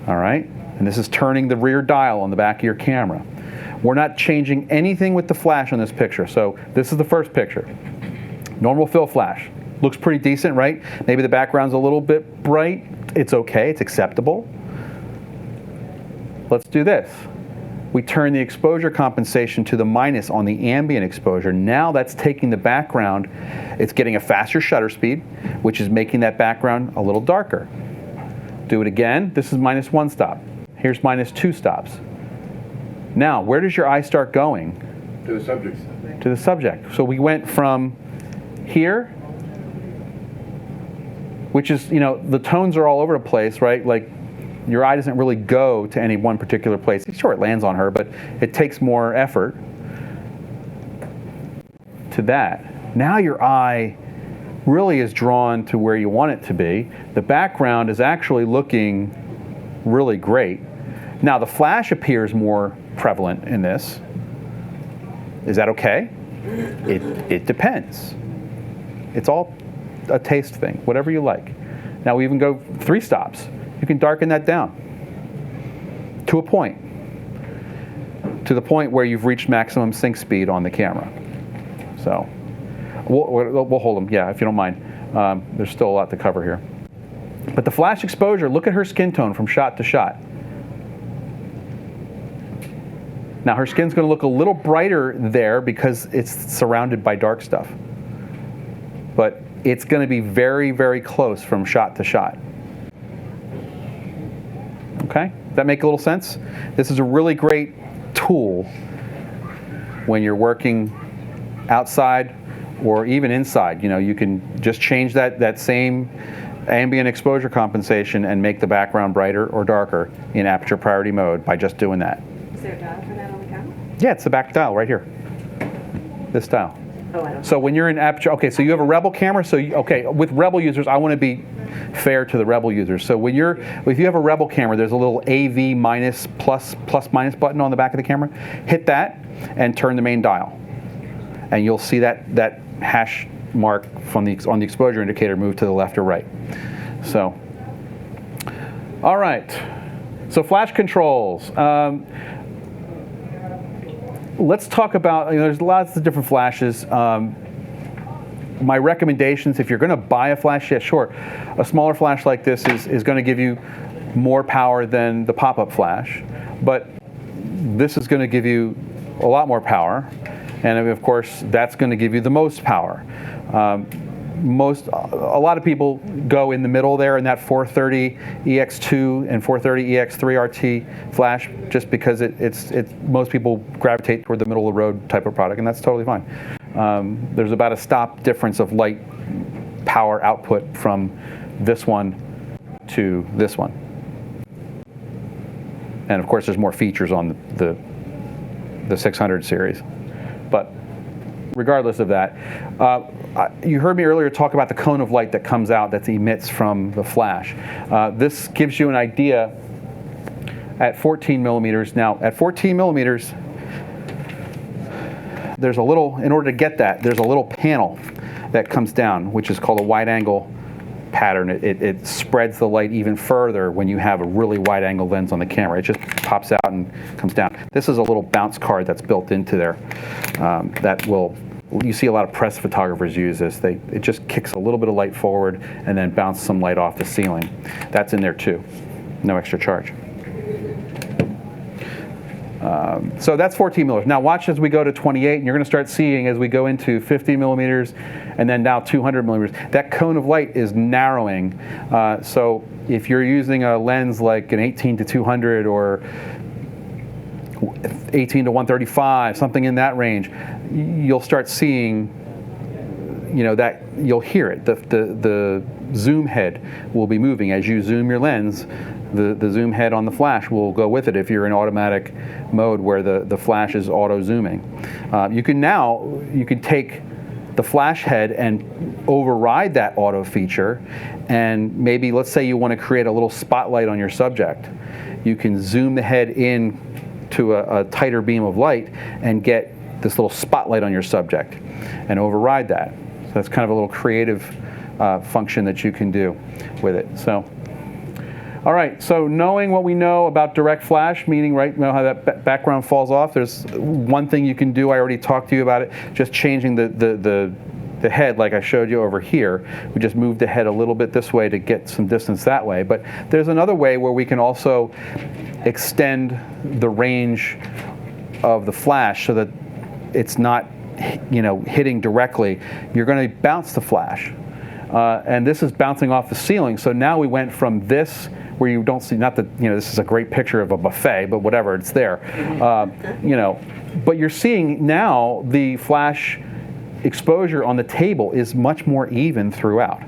All right, and this is turning the rear dial on the back of your camera. We're not changing anything with the flash on this picture. So this is the first picture. Normal fill flash. Looks pretty decent, right? Maybe the background's a little bit bright. It's okay, it's acceptable. Let's do this. We turn the exposure compensation to the minus on the ambient exposure. Now that's taking the background, it's getting a faster shutter speed, which is making that background a little darker. Do it again. This is -1 stop. Here's -2 stops. Now, where does your eye start going? To the subject. To the subject. So we went from here, which is, the tones are all over the place, right? Like, Your eye doesn't really go to any one particular place. Sure, it lands on her, but it takes more effort to that. Now your eye really is drawn to where you want it to be. The background is actually looking really great. Now the flash appears more prevalent in this. Is that okay? It depends. It's all a taste thing, whatever you like. Now we even go 3 stops. You can darken that down to a point, to the point where you've reached maximum sync speed on the camera. So we'll hold them, yeah, if you don't mind. There's still a lot to cover here. But the flash exposure, look at her skin tone from shot to shot. Now her skin's going to look a little brighter there because it's surrounded by dark stuff. But it's going to be very, very close from shot to shot. Okay? Does that make a little sense? This is a really great tool when you're working outside or even inside. You know, you can just change that same ambient exposure compensation and make the background brighter or darker in aperture priority mode by just doing that. Is there a dial for that on the camera? Yeah, it's the back dial right here. This dial. Oh, I don't. So when you're in aperture, okay, so you have a Rebel camera. So okay, with Rebel users, I want to be fair to the Rebel users. So if you have a Rebel camera, there's a little AV minus plus minus button on the back of the camera. Hit that and turn the main dial, and you'll see that hash mark on the exposure indicator move to the left or right. So, all right. So flash controls. Let's talk about, there's lots of different flashes. My recommendations, if you're going to buy a flash, yeah, sure. A smaller flash like this is going to give you more power than the pop-up flash. But this is going to give you a lot more power. And of course, that's going to give you the most power. A lot of people go in the middle there in that 430 EX2 and 430 EX3 RT flash, just because most people gravitate toward the middle of the road type of product, and that's totally fine. There's about a stop difference of light power output from this one to this one, and of course there's more features on the 600 series, but regardless of that. You heard me earlier talk about the cone of light that comes out, that emits from the flash. This gives you an idea at 14 millimeters. Now, at 14 millimeters, there's a little, in order to get that, there's a little panel that comes down, which is called a wide angle pattern. It spreads the light even further when you have a really wide angle lens on the camera. It just pops out and comes down. This is a little bounce card that's built into there that will, you see a lot of press photographers use this. It just kicks a little bit of light forward and then bounces some light off the ceiling. That's in there too. No extra charge. So that's 14 millimeters. Now watch as we go to 28, and you're going to start seeing as we go into 50 millimeters and then now 200 millimeters, that cone of light is narrowing. So if you're using a lens like an 18 to 200 or 18 to 135, something in that range, you'll start seeing, that you'll hear it. The zoom head will be moving as you zoom your lens. The zoom head on the flash will go with it if you're in automatic mode where the flash is auto zooming. You can take the flash head and override that auto feature, and maybe let's say you want to create a little spotlight on your subject. You can zoom the head in to a tighter beam of light and get this little spotlight on your subject and override that. So that's kind of a little creative function that you can do with it. So, all right, so knowing what we know about direct flash, meaning how that background falls off, there's one thing you can do. I already talked to you about it, just changing the head like I showed you over here. We just moved the head a little bit this way to get some distance that way. But there's another way where we can also extend the range of the flash so that it's not hitting directly. You're going to bounce the flash. And this is bouncing off the ceiling. So now we went from this, where you don't see, not that, this is a great picture of a buffet, but whatever, it's there. But you're seeing now the flash exposure on the table is much more even throughout.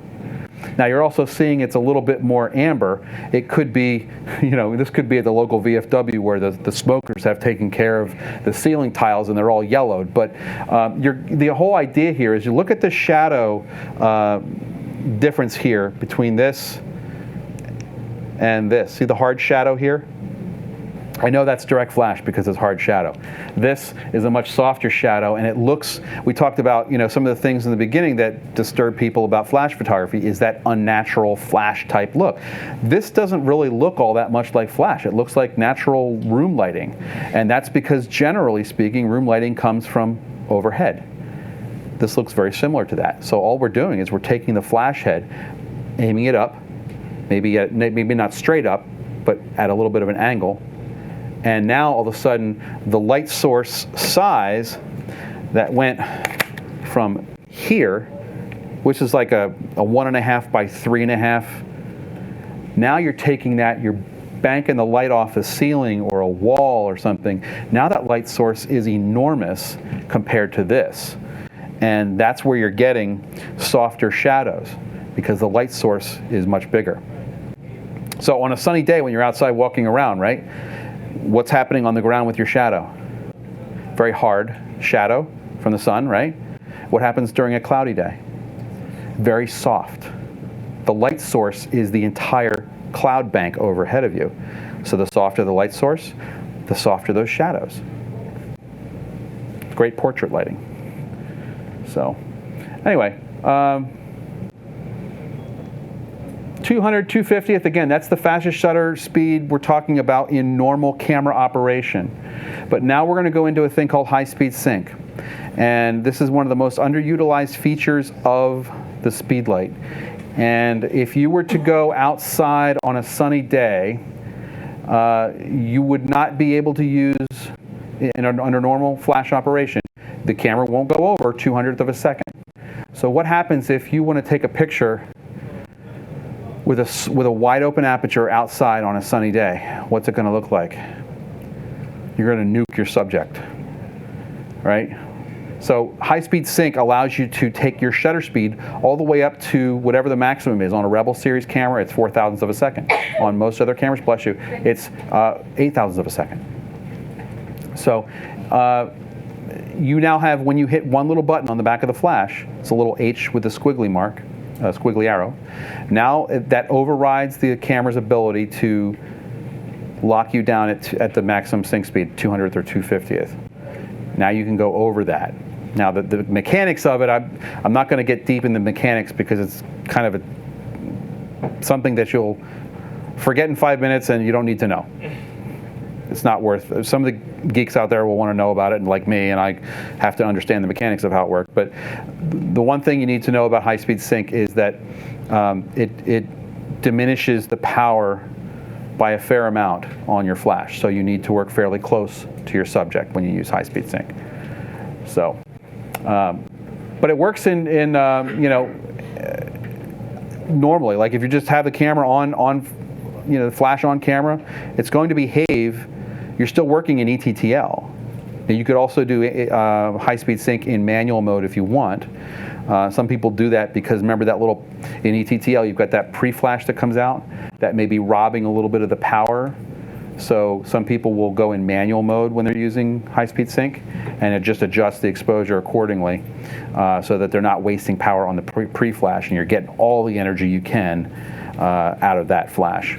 Now you're also seeing it's a little bit more amber. It could be, this could be at the local VFW where the smokers have taken care of the ceiling tiles and they're all yellowed. But the whole idea here is you look at the shadow difference here between this and this. See the hard shadow here? I know that's direct flash because it's hard shadow. This is a much softer shadow, and it looks, we talked about, some of the things in the beginning that disturb people about flash photography is that unnatural flash type look. This doesn't really look all that much like flash. It looks like natural room lighting, and that's because generally speaking, room lighting comes from overhead. This looks very similar to that. So all we're doing is we're taking the flash head, aiming it up, maybe not straight up, but at a little bit of an angle. And now all of a sudden, the light source size that went from here, which is like a 1.5 by 3.5, now you're taking that, you're banking the light off a ceiling or a wall or something. Now that light source is enormous compared to this. And that's where you're getting softer shadows because the light source is much bigger. So on a sunny day when you're outside walking around, right? What's happening on the ground with your shadow? Very hard shadow from the sun, right? What happens during a cloudy day? Very soft. The light source is the entire cloud bank overhead of you. So the softer the light source, the softer those shadows. Great portrait lighting. So anyway, 200, 250th, again, that's the fastest shutter speed we're talking about in normal camera operation. But now we're going to go into a thing called high-speed sync. And this is one of the most underutilized features of the Speedlight. And if you were to go outside on a sunny day, you would not be able to use, under normal flash operation, the camera won't go over 200th of a second. So what happens if you want to take a picture with a wide open aperture outside on a sunny day? What's it going to look like? You're going to nuke your subject, right? So high-speed sync allows you to take your shutter speed all the way up to whatever the maximum is. On a Rebel series camera, it's 4,000ths of a second. On most other cameras, bless you, it's 8,000ths of a second. So you now have, when you hit one little button on the back of the flash, it's a little H with a squiggly mark, squiggly arrow. Now that overrides the camera's ability to lock you down at the maximum sync speed, 200th or 250th. Now you can go over that. Now the mechanics of it, I'm not going to get deep in the mechanics because it's kind of something that you'll forget in 5 minutes and you don't need to know. It's not worth. Some of the geeks out there will want to know about it, like me, and I have to understand the mechanics of how it works. But the one thing you need to know about high-speed sync is that it diminishes the power by a fair amount on your flash. So you need to work fairly close to your subject when you use high-speed sync. So, but it works in normally. Like if you just have the camera on the flash on camera, it's going to behave. You're still working in ETTL. And you could also do high-speed sync in manual mode if you want. Some people do that because remember that little, in ETTL you've got that pre-flash that comes out that may be robbing a little bit of the power. So some people will go in manual mode when they're using high-speed sync, and it just adjusts the exposure accordingly so that they're not wasting power on the pre-flash, and you're getting all the energy you can out of that flash.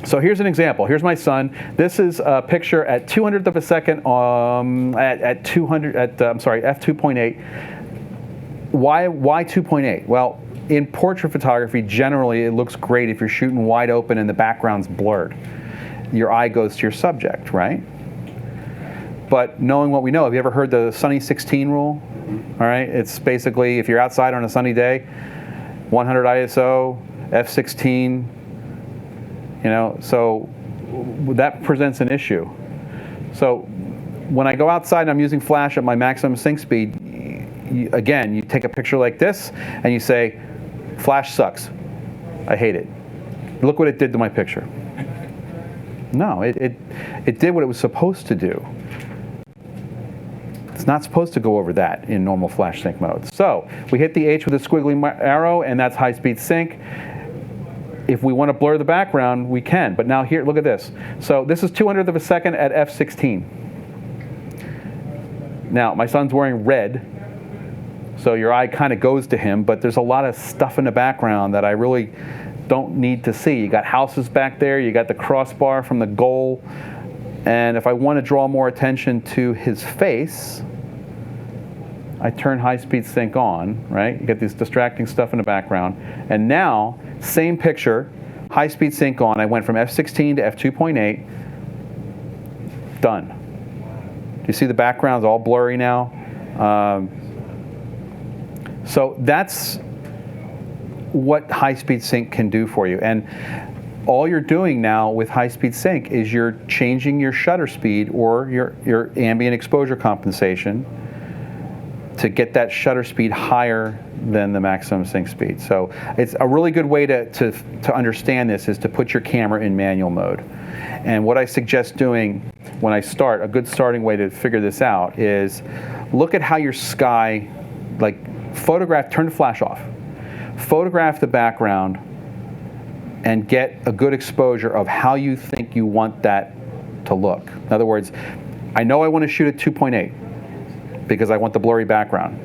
So here's an example. Here's my son. This is a picture at 200th of a second at f2.8. Why 2.8? Well, in portrait photography, generally it looks great if you're shooting wide open and the background's blurred. Your eye goes to your subject, right? But knowing what we know, have you ever heard the sunny 16 rule? All right, it's basically if you're outside on a sunny day, 100 ISO, f16. So that presents an issue. So when I go outside and I'm using flash at my maximum sync speed, again, you take a picture like this and you say, flash sucks. I hate it. Look what it did to my picture. No, it did what it was supposed to do. It's not supposed to go over that in normal flash sync mode. So we hit the H with a squiggly arrow, and that's high-speed sync. If we want to blur the background, we can. But now here, look at this. So this is 200th of a second at f16. Now, my son's wearing red, so your eye kind of goes to him, but there's a lot of stuff in the background that I really don't need to see. You got houses back there, you got the crossbar from the goal, and if I want to draw more attention to his face, I turn high-speed sync on, right? You get this distracting stuff in the background. And now, same picture, high-speed sync on. I went from f16 to f2.8. Done. Do you see the background's all blurry now? So that's what high-speed sync can do for you. And all you're doing now with high-speed sync is you're changing your shutter speed or your ambient exposure compensation to get that shutter speed higher than the maximum sync speed. So it's a really good way to understand this is to put your camera in manual mode. And what I suggest doing when I start, a good starting way to figure this out is look at how your sky, like photograph, turn the flash off. Photograph the background and get a good exposure of how you think you want that to look. In other words, I know I want to shoot at 2.8 because I want the blurry background.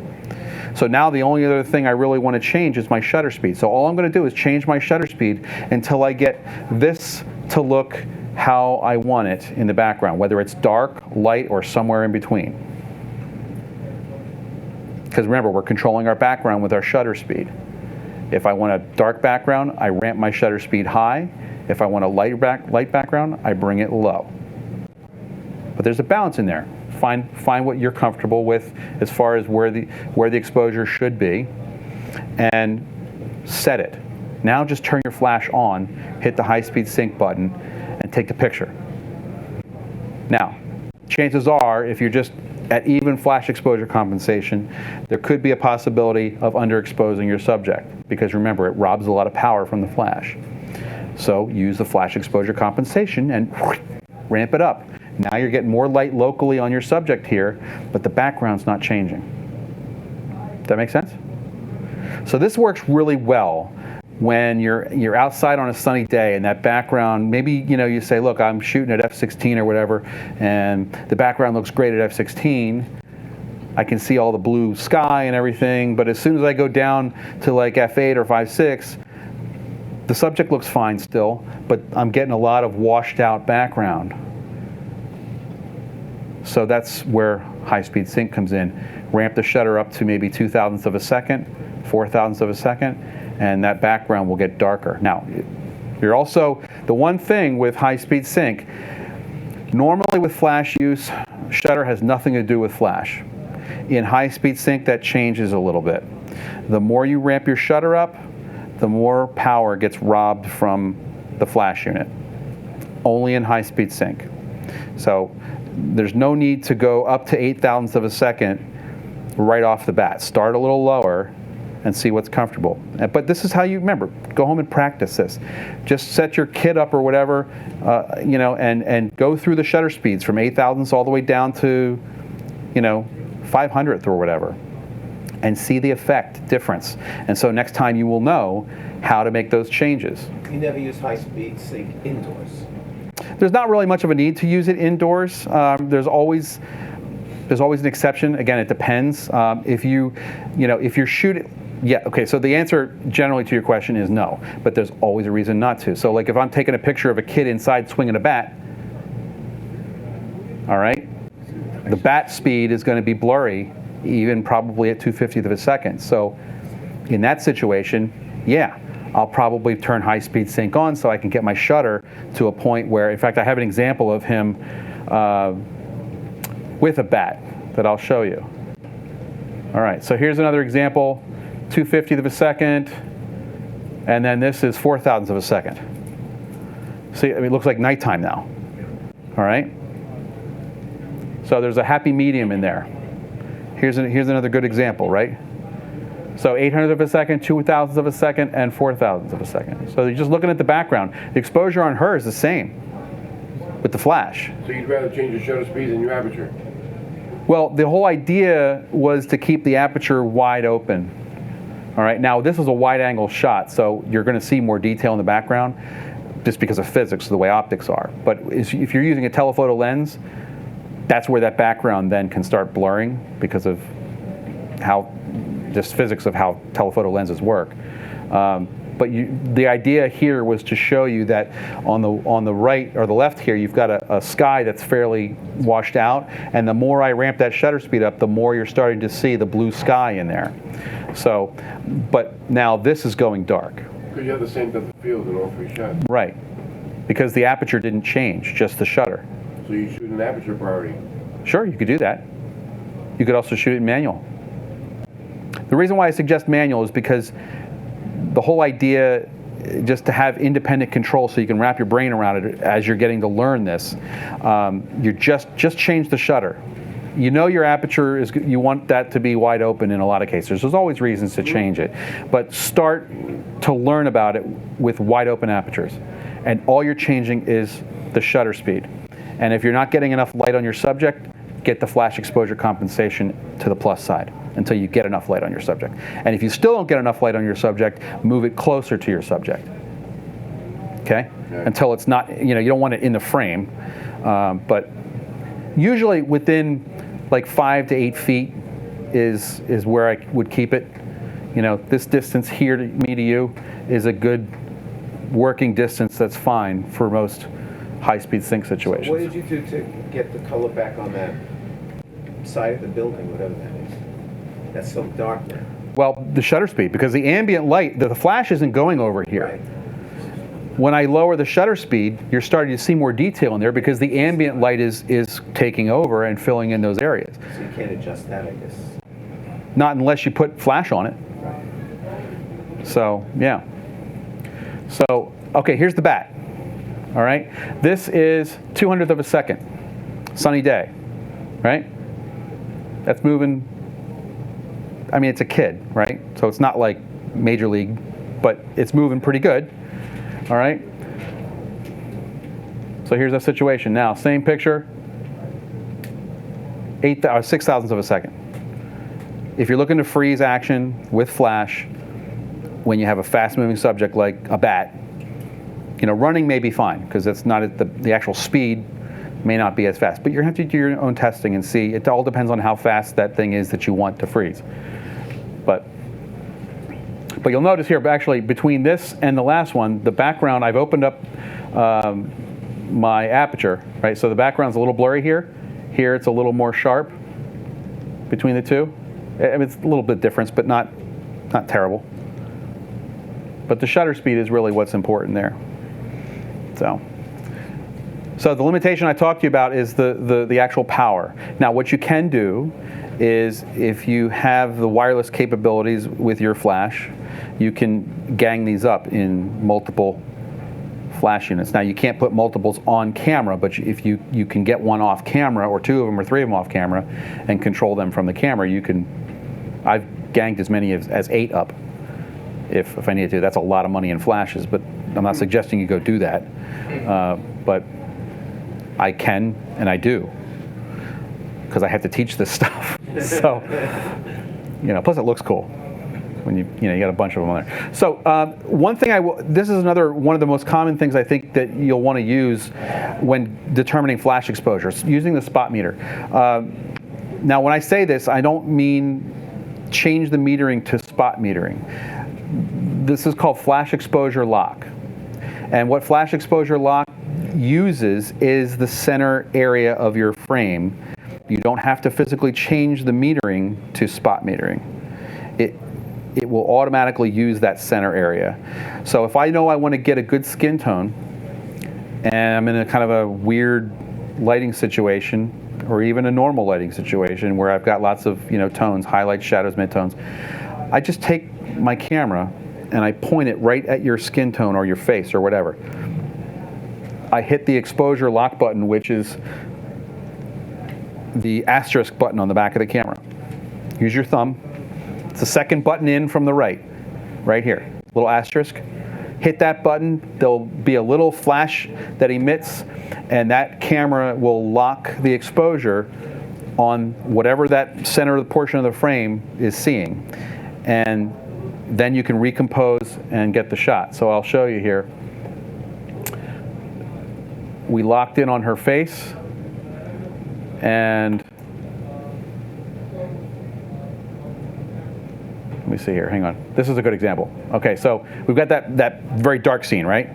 So now the only other thing I really want to change is my shutter speed. So all I'm going to do is change my shutter speed until I get this to look how I want it in the background, whether it's dark, light, or somewhere in between. Because remember, we're controlling our background with our shutter speed. If I want a dark background, I ramp my shutter speed high. If I want a light background, I bring it low. But there's a balance in there. Find what you're comfortable with as far as where the exposure should be, and set it. Now just turn your flash on, hit the high-speed sync button, and take the picture. Now, chances are, if you're just at even flash exposure compensation, there could be a possibility of underexposing your subject, because remember, it robs a lot of power from the flash. So use the flash exposure compensation and ramp it up. Now you're getting more light locally on your subject here, but the background's not changing. Does that make sense? So this works really well when you're outside on a sunny day and that background, maybe you say, look, I'm shooting at f16 or whatever, and the background looks great at f16. I can see all the blue sky and everything, but as soon as I go down to like f8 or 5.6, the subject looks fine still, but I'm getting a lot of washed out background. So that's where high-speed sync comes in. Ramp the shutter up to maybe 2,000ths of a second, 4,000ths of a second, and that background will get darker. Now, you're also, the one thing with high-speed sync, normally with flash use, shutter has nothing to do with flash. In high-speed sync, that changes a little bit. The more you ramp your shutter up, the more power gets robbed from the flash unit. Only in high-speed sync. So there's no need to go up to 8,000ths of a second right off the bat. Start a little lower and see what's comfortable. But this is how you, remember, go home and practice this. Just set your kit up or whatever, and go through the shutter speeds from 8,000ths all the way down to, 500th or whatever, and see the effect difference. And so next time you will know how to make those changes. You never use high-speed sync indoors. There's not really much of a need to use it indoors. There's always an exception. Again, it depends. If you're shooting, yeah, okay. So the answer generally to your question is no, but there's always a reason not to. So like if I'm taking a picture of a kid inside swinging a bat, all right, the bat speed is going to be blurry, even probably at 2/50th of a second. So in that situation, yeah, I'll probably turn high-speed sync on so I can get my shutter to a point where, in fact, I have an example of him with a bat that I'll show you. All right, so here's another example, 2/50th of a second, and then this is 4,000ths of a second. See, it looks like nighttime now. All right? So there's a happy medium in there. Here's another good example, right? So 800th of a second, 2,000ths of a second, and 4,000ths of a second. So you're just looking at the background. The exposure on her is the same with the flash. So you'd rather change your shutter speed than your aperture? Well, the whole idea was to keep the aperture wide open. All right, now this is a wide angle shot, so you're going to see more detail in the background just because of physics, the way optics are. But if you're using a telephoto lens, that's where that background then can start blurring because of how, just physics of how telephoto lenses work. But the idea here was to show you that on the right or the left here, you've got a sky that's fairly washed out, and the more I ramp that shutter speed up, the more you're starting to see the blue sky in there. So, but now this is going dark. Because you have the same depth of field in all three shots. Right, because the aperture didn't change, just the shutter. So you shoot an aperture priority. Sure, you could do that. You could also shoot it in manual. The reason why I suggest manual is because the whole idea just to have independent control so you can wrap your brain around it as you're getting to learn this. You just change the shutter. You know your aperture is, you want that to be wide open in a lot of cases. There's always reasons to change it. But start to learn about it with wide open apertures. And all you're changing is the shutter speed. And if you're not getting enough light on your subject, get the flash exposure compensation to the plus side until you get enough light on your subject. And if you still don't get enough light on your subject, move it closer to your subject. Okay? Until it's not, you don't want it in the frame. But usually within like 5 to 8 feet is where I would keep it. This distance here to me to you is a good working distance that's fine for most high-speed sync situations. So what did you do to get the color back on that side of the building, whatever that is? That's so dark now. Well, the shutter speed, because the ambient light, the flash isn't going over here. Right. When I lower the shutter speed, you're starting to see more detail in there because the ambient light is taking over and filling in those areas. So you can't adjust that, I guess. Not unless you put flash on it. Right. So, yeah. So, okay, here's the bat. All right? This is 200th of a second. Sunny day. Right? That's moving. I mean, it's a kid, right? So it's not like Major League, but it's moving pretty good. All right? So here's a situation now. Same picture, 6 thousandths of a second. If you're looking to freeze action with flash, when you have a fast-moving subject like a bat, running may be fine because that's not the actual speed may not be as fast. But you're going to have to do your own testing and see. It all depends on how fast that thing is that you want to freeze. But you'll notice here, actually, between this and the last one, the background, I've opened up my aperture, right? So the background's a little blurry here. Here it's a little more sharp between the two. I mean, it's a little bit difference, but not terrible. But the shutter speed is really what's important there. So the limitation I talked to you about is the actual power. Now, what you can do is if you have the wireless capabilities with your flash, you can gang these up in multiple flash units. Now, you can't put multiples on camera, but if you can get one off camera, or 2 of them or 3 of them off camera, and control them from the camera, you can. I've ganged as many as 8 up if I need to. That's a lot of money in flashes, but I'm not suggesting you go do that. But I can, and I do, because I have to teach this stuff. So, plus it looks cool when you got a bunch of them on there. So one thing this is another one of the most common things I think that you'll want to use when determining flash exposure, using the spot meter. Now, when I say this, I don't mean change the metering to spot metering. This is called flash exposure lock. And what flash exposure lock uses is the center area of your frame. You don't have to physically change the metering to spot metering. It will automatically use that center area. So if I know I want to get a good skin tone, and I'm in a kind of a weird lighting situation, or even a normal lighting situation where I've got lots of tones, highlights, shadows, midtones, I just take my camera and I point it right at your skin tone or your face or whatever. I hit the exposure lock button, which is the asterisk button on the back of the camera. Use your thumb. It's the second button in from the right here, little asterisk. Hit that button, there'll be a little flash that emits, and that camera will lock the exposure on whatever that center of the portion of the frame is seeing. And then you can recompose and get the shot. So I'll show you here. We locked in on her face, and let me see here, hang on. This is a good example. Okay, so we've got that very dark scene, right?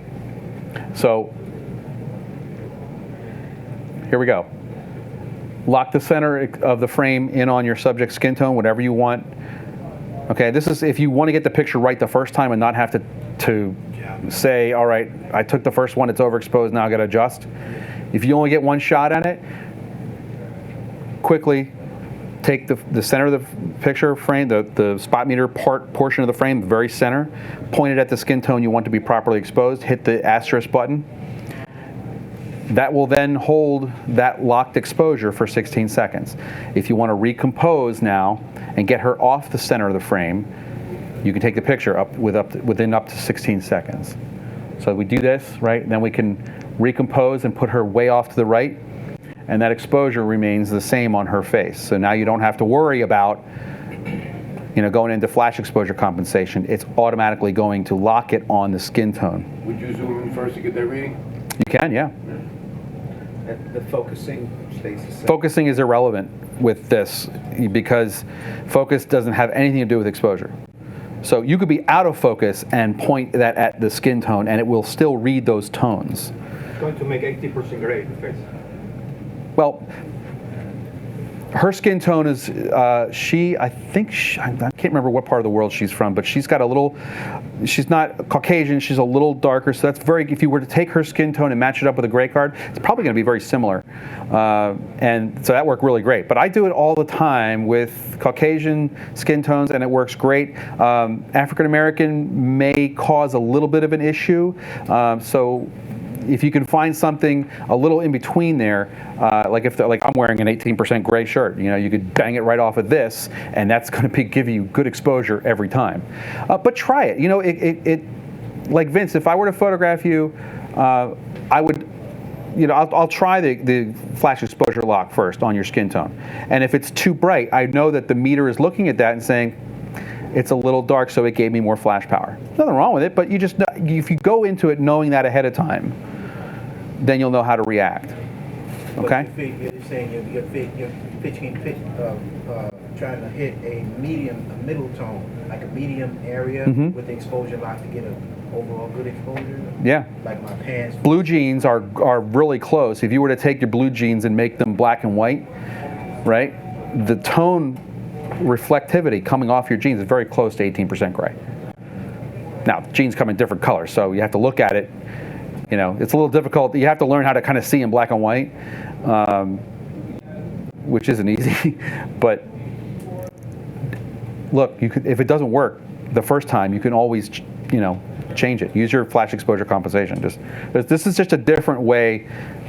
So here we go. Lock the center of the frame in on your subject's skin tone, whatever you want. Okay, this is if you want to get the picture right the first time and not have to say, all right, I took the first one, it's overexposed, now I got to adjust. If you only get one shot at it, quickly take the center of the picture frame, the spot meter portion of the frame, the very center, point it at the skin tone you want to be properly exposed, hit the asterisk button. That will then hold that locked exposure for 16 seconds. If you want to recompose now and get her off the center of the frame, you can take the picture within up to 16 seconds. So we do this, right? Then we can recompose and put her way off to the right, and that exposure remains the same on her face. So now you don't have to worry about going into flash exposure compensation. It's automatically going to lock it on the skin tone. Would you zoom in first to get that reading? You can, yeah. And the focusing stays the same. Focusing is irrelevant with this because focus doesn't have anything to do with exposure. So you could be out of focus and point that at the skin tone and it will still read those tones. It's going to make 80% gray, the face. Well, her skin tone is, I can't remember what part of the world she's from, but she's not Caucasian, she's a little darker, so that's if you were to take her skin tone and match it up with a gray card, it's probably going to be very similar. And so that worked really great. But I do it all the time with Caucasian skin tones, and it works great. African American may cause a little bit of an issue, so if you can find something a little in between there, like I'm wearing an 18% gray shirt, you could bang it right off of this, and that's going to give you good exposure every time. But try it. It like Vince, if I were to photograph you, I would, I'll try the flash exposure lock first on your skin tone, and if it's too bright, I know that the meter is looking at that and saying, it's a little dark, so it gave me more flash power. Nothing wrong with it, but if you go into it knowing that ahead of time, then you'll know how to react. Okay? But you're saying you're pitching, trying to hit a middle tone, like a medium area with the exposure lock to get an overall good exposure. Yeah. Like my pants. Blue jeans are really close. If you were to take your blue jeans and make them black and white, right? The tone reflectivity coming off your jeans is very close to 18% gray. Now, jeans come in different colors, so you have to look at it. It's a little difficult. You have to learn how to kind of see in black and white, which isn't easy. But look, if it doesn't work the first time, you can always, change it. Use your flash exposure compensation. This is just a different way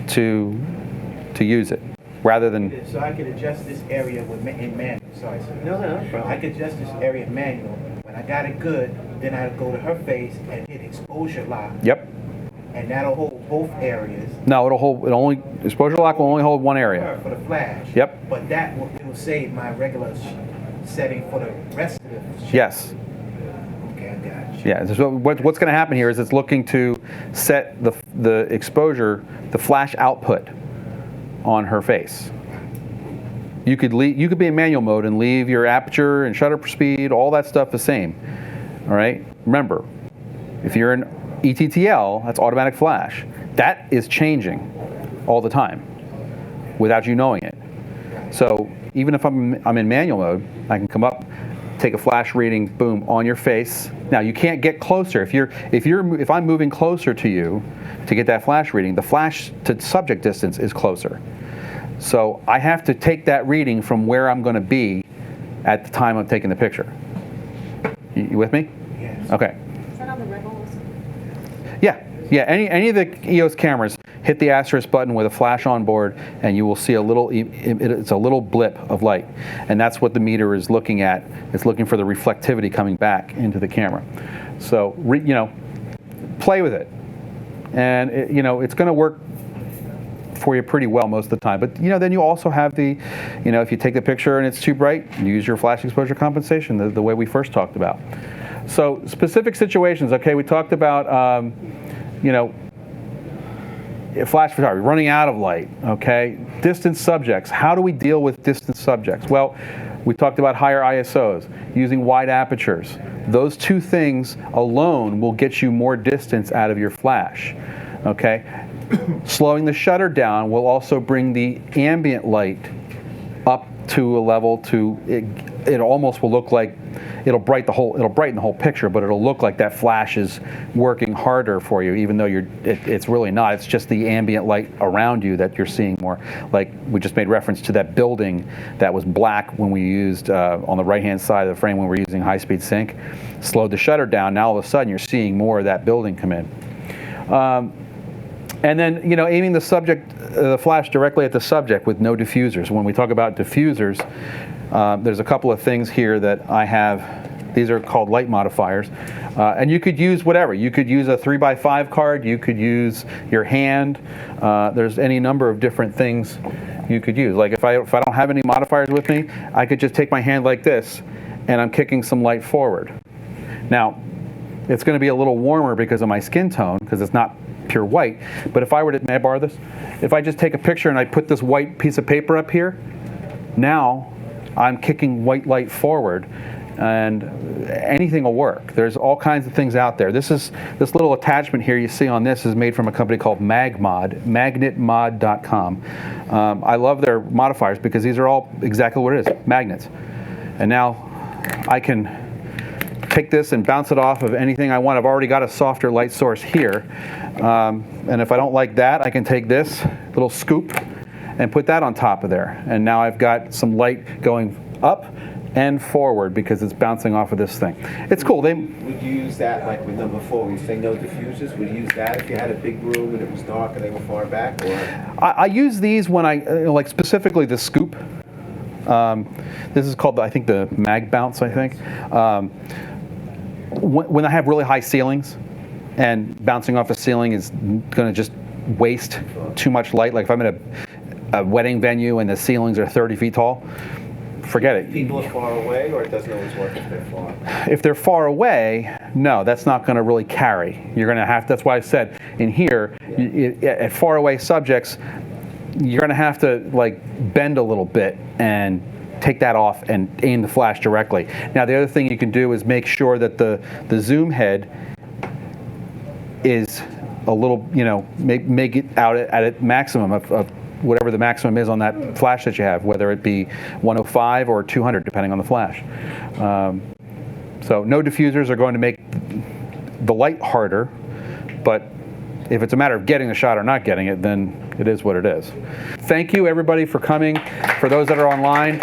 to use it, rather than. So I could adjust this area in manual. Sorry, sir. No problem. I could adjust this area in manual. When I got it good, then I'd go to her face and hit exposure lock. Yep. And that'll hold both areas. No, exposure lock will only hold one area. For the flash. Yep. But it will save my regular setting for the rest of the shot. Yes. Okay, I got you. Yeah. So what's going to happen here is it's looking to set the exposure, the flash output on her face. You could be in manual mode and leave your aperture and shutter speed, all that stuff the same. All right. Remember, if you're in ETTL, that's automatic flash. That is changing all the time without you knowing it. So even if I'm in manual mode, I can come up, take a flash reading, boom, on your face. Now you can't get closer. If I'm moving closer to you to get that flash reading, the flash to subject distance is closer. So I have to take that reading from where I'm going to be at the time I'm taking the picture. You with me? Yes. Okay. Is that on the Rebels? Yeah. Any of the EOS cameras, hit the asterisk button with a flash on board, and you will see it's a little blip of light, and that's what the meter is looking at. It's looking for the reflectivity coming back into the camera. So play with it, and it's going to work for you pretty well most of the time. But then you also have the, if you take the picture and it's too bright, use your flash exposure compensation, the way we first talked about. So specific situations, okay, we talked about, flash photography, running out of light, okay? Distant subjects, how do we deal with distant subjects? Well, we talked about higher ISOs, using wide apertures. Those two things alone will get you more distance out of your flash, okay? Slowing the shutter down will also bring the ambient light up to a level to, it almost will look like, it'll brighten the whole picture, but it'll look like that flash is working harder for you, even though it's really not. It's just the ambient light around you that you're seeing more. Like we just made reference to that building that was black when we used, on the right-hand side of the frame when we were using high-speed sync. Slowed the shutter down, now all of a sudden you're seeing more of that building come in. And then, aiming the flash directly at the subject with no diffusers. When we talk about diffusers, there's a couple of things here that I have. These are called light modifiers. And you could use whatever. You could use a 3x5 card. You could use your hand. There's any number of different things you could use. Like if I don't have any modifiers with me, I could just take my hand like this, and I'm kicking some light forward. Now, it's going to be a little warmer because of my skin tone, because it's not pure white. But if I were to, may I borrow this? If I just take a picture and I put this white piece of paper up here, now I'm kicking white light forward, and anything will work. There's all kinds of things out there. This little attachment here you see on this is made from a company called MagMod, magnetmod.com. I love their modifiers because these are all exactly what it is, magnets. And now I can take this and bounce it off of anything I want. I've already got a softer light source here. And if I don't like that, I can take this little scoop and put that on top of there. And now I've got some light going up and forward because it's bouncing off of this thing. It's cool. Would you use that, like with number 4, when you say no diffusers, would you use that if you had a big room and it was dark and they were far back? Or? I use these when like specifically the scoop. This is called, I think, the Mag Bounce, I think. When I have really high ceilings and bouncing off the ceiling is going to just waste too much light, like if I'm in a wedding venue and the ceilings are 30 feet tall, forget it. People are far away, or it doesn't always work if they're far? If they're far away, no, that's not going to really carry. You're going to have, that's why I said in here, at far away subjects, you're going to have to like bend a little bit and take that off and aim the flash directly. Now the other thing you can do is make sure that the zoom head is a little, make it out at its maximum of whatever the maximum is on that flash that you have, whether it be 105 or 200 depending on the flash. So no diffusers are going to make the light harder, but if it's a matter of getting the shot or not getting it, then it is what it is. Thank you everybody for coming. For those that are online,